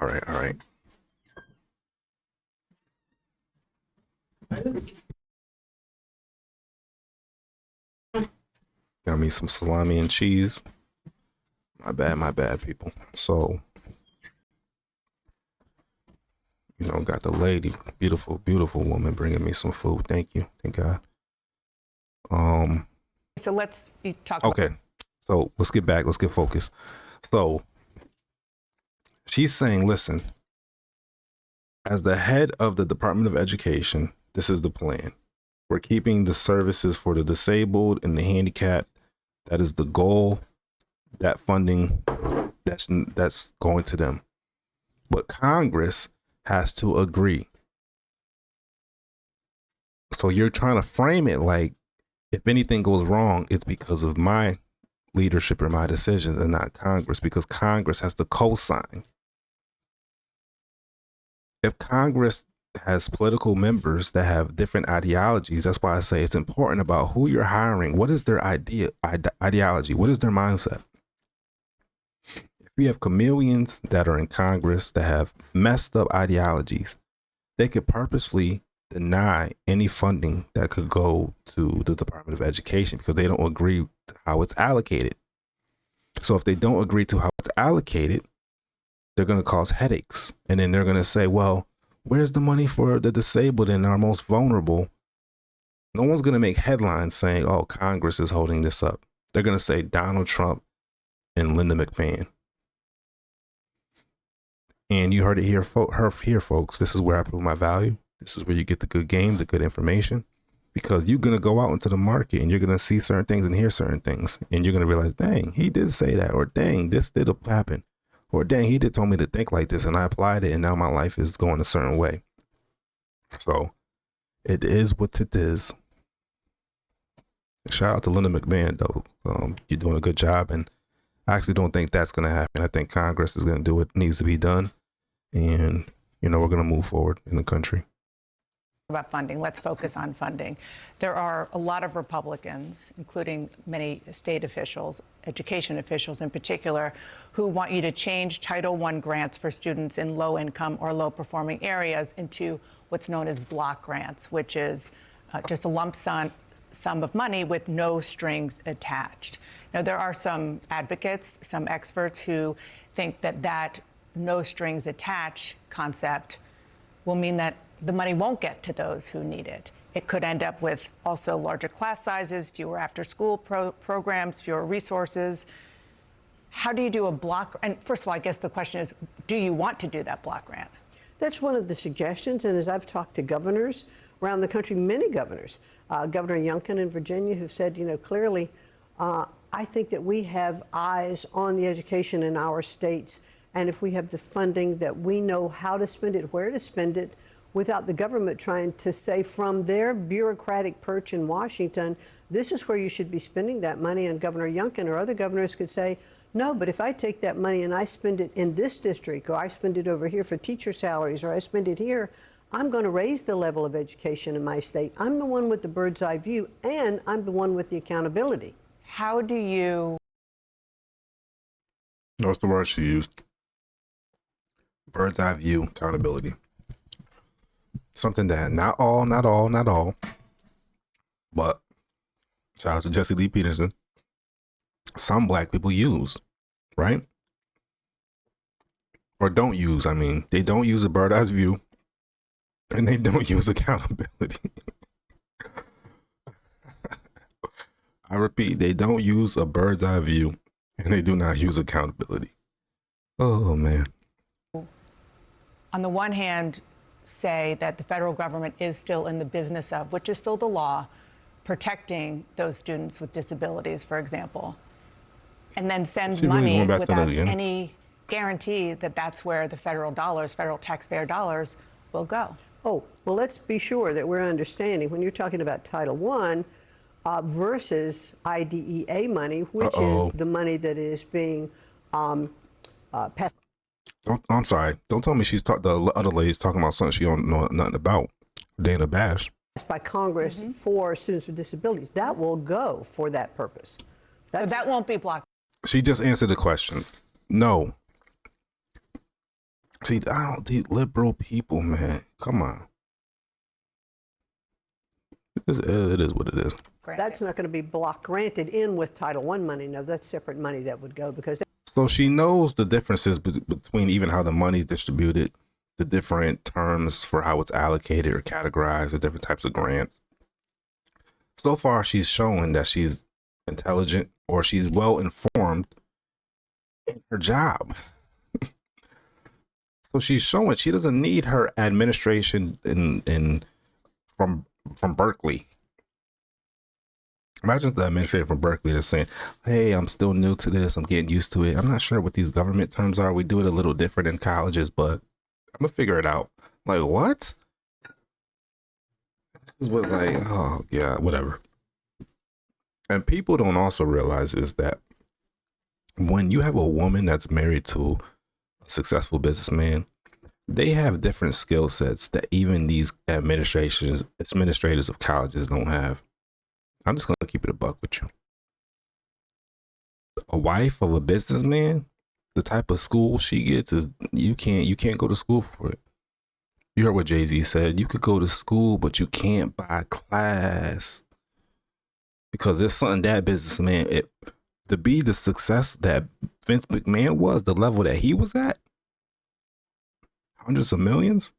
all right. Got me some salami and cheese. My bad, people. So, got the lady, beautiful woman bringing me some food. Thank you. Thank God. So let's talk. Okay. So let's get back. Let's get focused. So she's saying, listen, as the head of the Department of Education, this is the plan. We're keeping the services for the disabled and the handicapped. That is the goal. That funding, that's going to them. But Congress has to agree. So you're trying to frame it like if anything goes wrong, it's because of my leadership or my decisions and not Congress, because Congress has to co-sign. If Congress has political members that have different ideologies, that's why I say it's important about who you're hiring. What is their ideology? What is their mindset? If we have chameleons that are in Congress that have messed up ideologies, they could purposefully deny any funding that could go to the Department of Education because they don't agree to how it's allocated. So if they don't agree to how it's allocated, they're going to cause headaches. And then they're going to say, well, where's the money for the disabled and our most vulnerable? No one's going to make headlines saying, oh, Congress is holding this up. They're going to say Donald Trump and Linda McMahon. And you heard it here, folks. This is where I prove my value. This is where you get the good game, the good information, because you're going to go out into the market and you're going to see certain things and hear certain things. And you're going to realize, dang, he did say that, or dang, this did happen, or dang, he did tell me to think like this and I applied it and now my life is going a certain way. So it is what it is. Shout out to Linda McMahon, though. You're doing a good job. And I actually don't think that's going to happen. I think Congress is going to do what needs to be done. And, we're going to move forward in the country. About funding, let's focus on funding. There are a lot of Republicans, including many state officials, education officials in particular, who want you to change Title I grants for students in low-income or low-performing areas into what's known as block grants, which is just a lump sum of money with no strings attached. Now, there are some advocates, some experts who think that no strings attached concept will mean that the money won't get to those who need it. It could end up with also larger class sizes, fewer after-school programs, fewer resources. How do you do a block? And first of all, I guess the question is, do you want to do that block grant? That's one of the suggestions. And as I've talked to governors around the country, many governors, Governor Youngkin in Virginia, who said, clearly, I think that we have eyes on the education in our states. And if we have the funding, that we know how to spend it, where to spend it, without the government trying to say from their bureaucratic perch in Washington, this is where you should be spending that money. And Governor Youngkin or other governors could say, no, but if I take that money and I spend it in this district, or I spend it over here for teacher salaries, or I spend it here, I'm going to raise the level of education in my state. I'm the one with the bird's eye view, and I'm the one with the accountability. How do you? That's the word she used. Bird's eye view, accountability. Something that not all But shout out to Jesse Lee Peterson. Some black people use, right? Or don't use. I mean, they don't use a bird's eye view, and they don't use accountability. I repeat, they don't use a bird's eye view, and they do not use accountability. Oh, man. On the one hand, say that the federal government is still in the business of, which is still the law, protecting those students with disabilities, for example, and then send money without any guarantee that that's where the federal dollars, federal taxpayer dollars, will go. Oh, well, let's be sure that we're understanding when you're talking about Title I versus IDEA money, which is the money that is being passed. I'm sorry. Don't tell me the other lady's talking about something she don't know nothing about. Dana Bash. By Congress for students with disabilities. That will go for that purpose. So that won't be blocked. She just answered the question. No. See, these liberal people, man. Come on. It is what it is. That's not going to be block granted in with Title I money. No, that's separate money that would go because. So she knows the differences between even how the money is distributed, the different terms for how it's allocated or categorized, the different types of grants. So far, she's showing that she's intelligent or she's well informed in her job. So she's showing she doesn't need her administration from Berkeley. Imagine the administrator from Berkeley that's saying, hey, I'm still new to this. I'm getting used to it. I'm not sure what these government terms are. We do it a little different in colleges, but I'm going to figure it out. Like, what? This is what, like, oh, yeah, whatever. And people don't also realize is that when you have a woman that's married to a successful businessman, they have different skill sets that even these administrators of colleges don't have. I'm just going to keep it a buck with you. A wife of a businessman, the type of school she gets is you can't go to school for it. You heard what Jay-Z said. You could go to school, but you can't buy class. Because there's something that businessman, to be the success that Vince McMahon was, the level that he was at, hundreds of millions.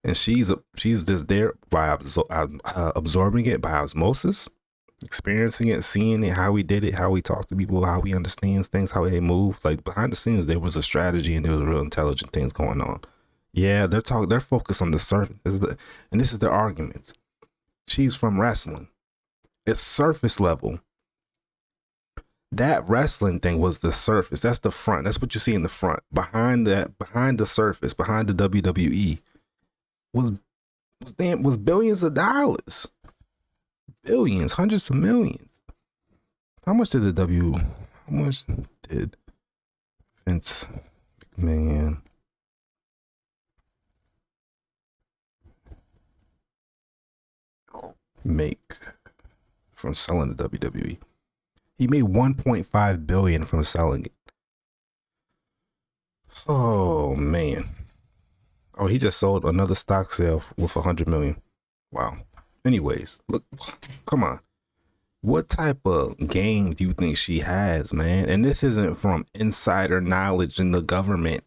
And she's just there by absorbing it by osmosis, experiencing it, seeing it, how he did it, how he talks to people, how he understands things, how they move. Like behind the scenes, there was a strategy and there was real intelligent things going on. Yeah, they're focused on the surface, and this is their arguments. She's from wrestling. It's surface level. That wrestling thing was the surface. That's the front. That's what you see in the front. Behind the surface, behind the WWE. Was billions of dollars, billions, hundreds of millions. How much did Vince McMahon make from selling the WWE? He made $1.5 billion from selling it. Oh man. Oh, he just sold another stock sale with $100 million. Wow. Anyways, look, come on. What type of game do you think she has, man? And this isn't from insider knowledge in the government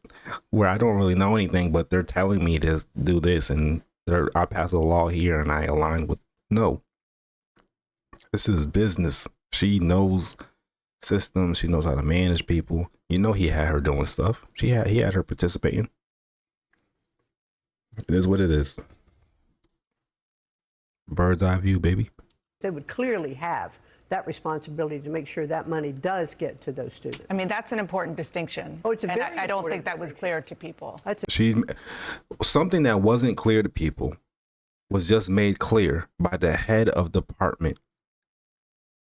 where I don't really know anything, but they're telling me to do this and I pass a law here and I align with. No. This is business. She knows systems. She knows how to manage people. You know, he had her doing stuff. He had her participating. It is what it is. Bird's eye view, baby. They would clearly have that responsibility to make sure that money does get to those students. I mean, that's an important distinction. Oh, it's a very I don't think that was clear to people. Something that wasn't clear to people was just made clear by the head of department,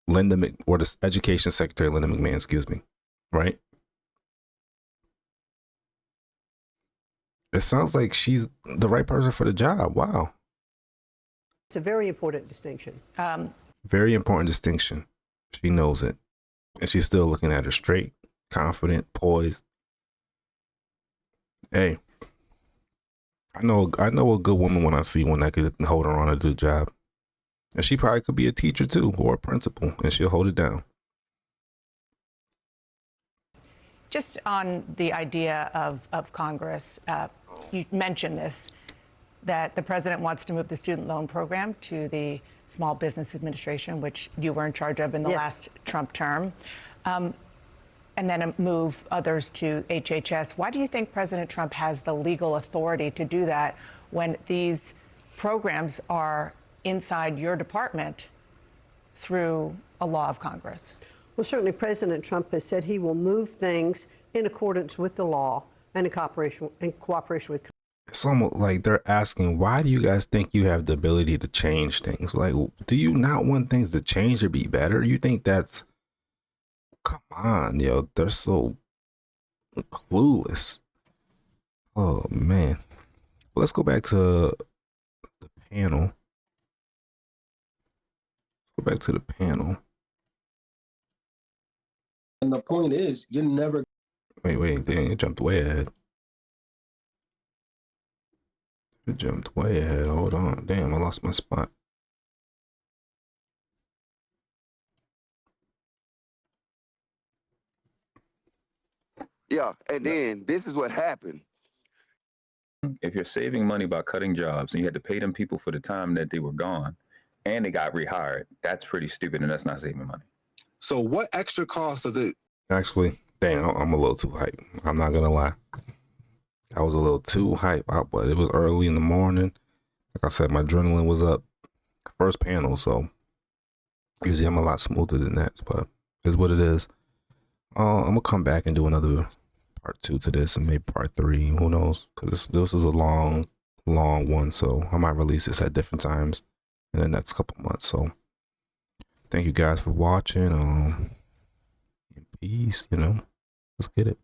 or the education secretary, Linda McMahon, excuse me, right? It sounds like she's the right person for the job. Wow. It's a very important distinction. Very important distinction. She knows it. And she's still looking at her straight, confident, poised. Hey, I know a good woman when I see one that could hold her on to do the job. And she probably could be a teacher too, or a principal, and she'll hold it down. Just on the idea of Congress, you mentioned this, that the president wants to move the student loan program to the Small Business Administration, which you were in charge of in the last Trump term, and then move others to HHS. Why do you think President Trump has the legal authority to do that when these programs are inside your department through a law of Congress? Well, certainly President Trump has said he will move things in accordance with the law and in cooperation with. It's almost like they're asking, why do you guys think you have the ability to change things? Like, do you not want things to change or be better? You think that's, come on, yo, they're so clueless. Oh, man. Well, let's go back to the panel. Go back to the panel. And the point is, you're never. Wait, dang, it jumped way ahead. It jumped way ahead. Hold on. Damn, I lost my spot. Yeah, and then this is what happened. If you're saving money by cutting jobs and you had to pay them people for the time that they were gone and they got rehired, that's pretty stupid and that's not saving money. So what extra cost does it? Actually, dang, I'm a little too hyped. I'm not gonna lie. I was a little too hyped out, but it was early in the morning. Like I said, my adrenaline was up. First panel, so usually I'm a lot smoother than that, but it's what it is. I'm gonna come back and do another part 2 to this, and maybe part 3. Who knows? Because this is a long one, so I might release this at different times in the next couple months. So thank you guys for watching. Peace. Let's get it.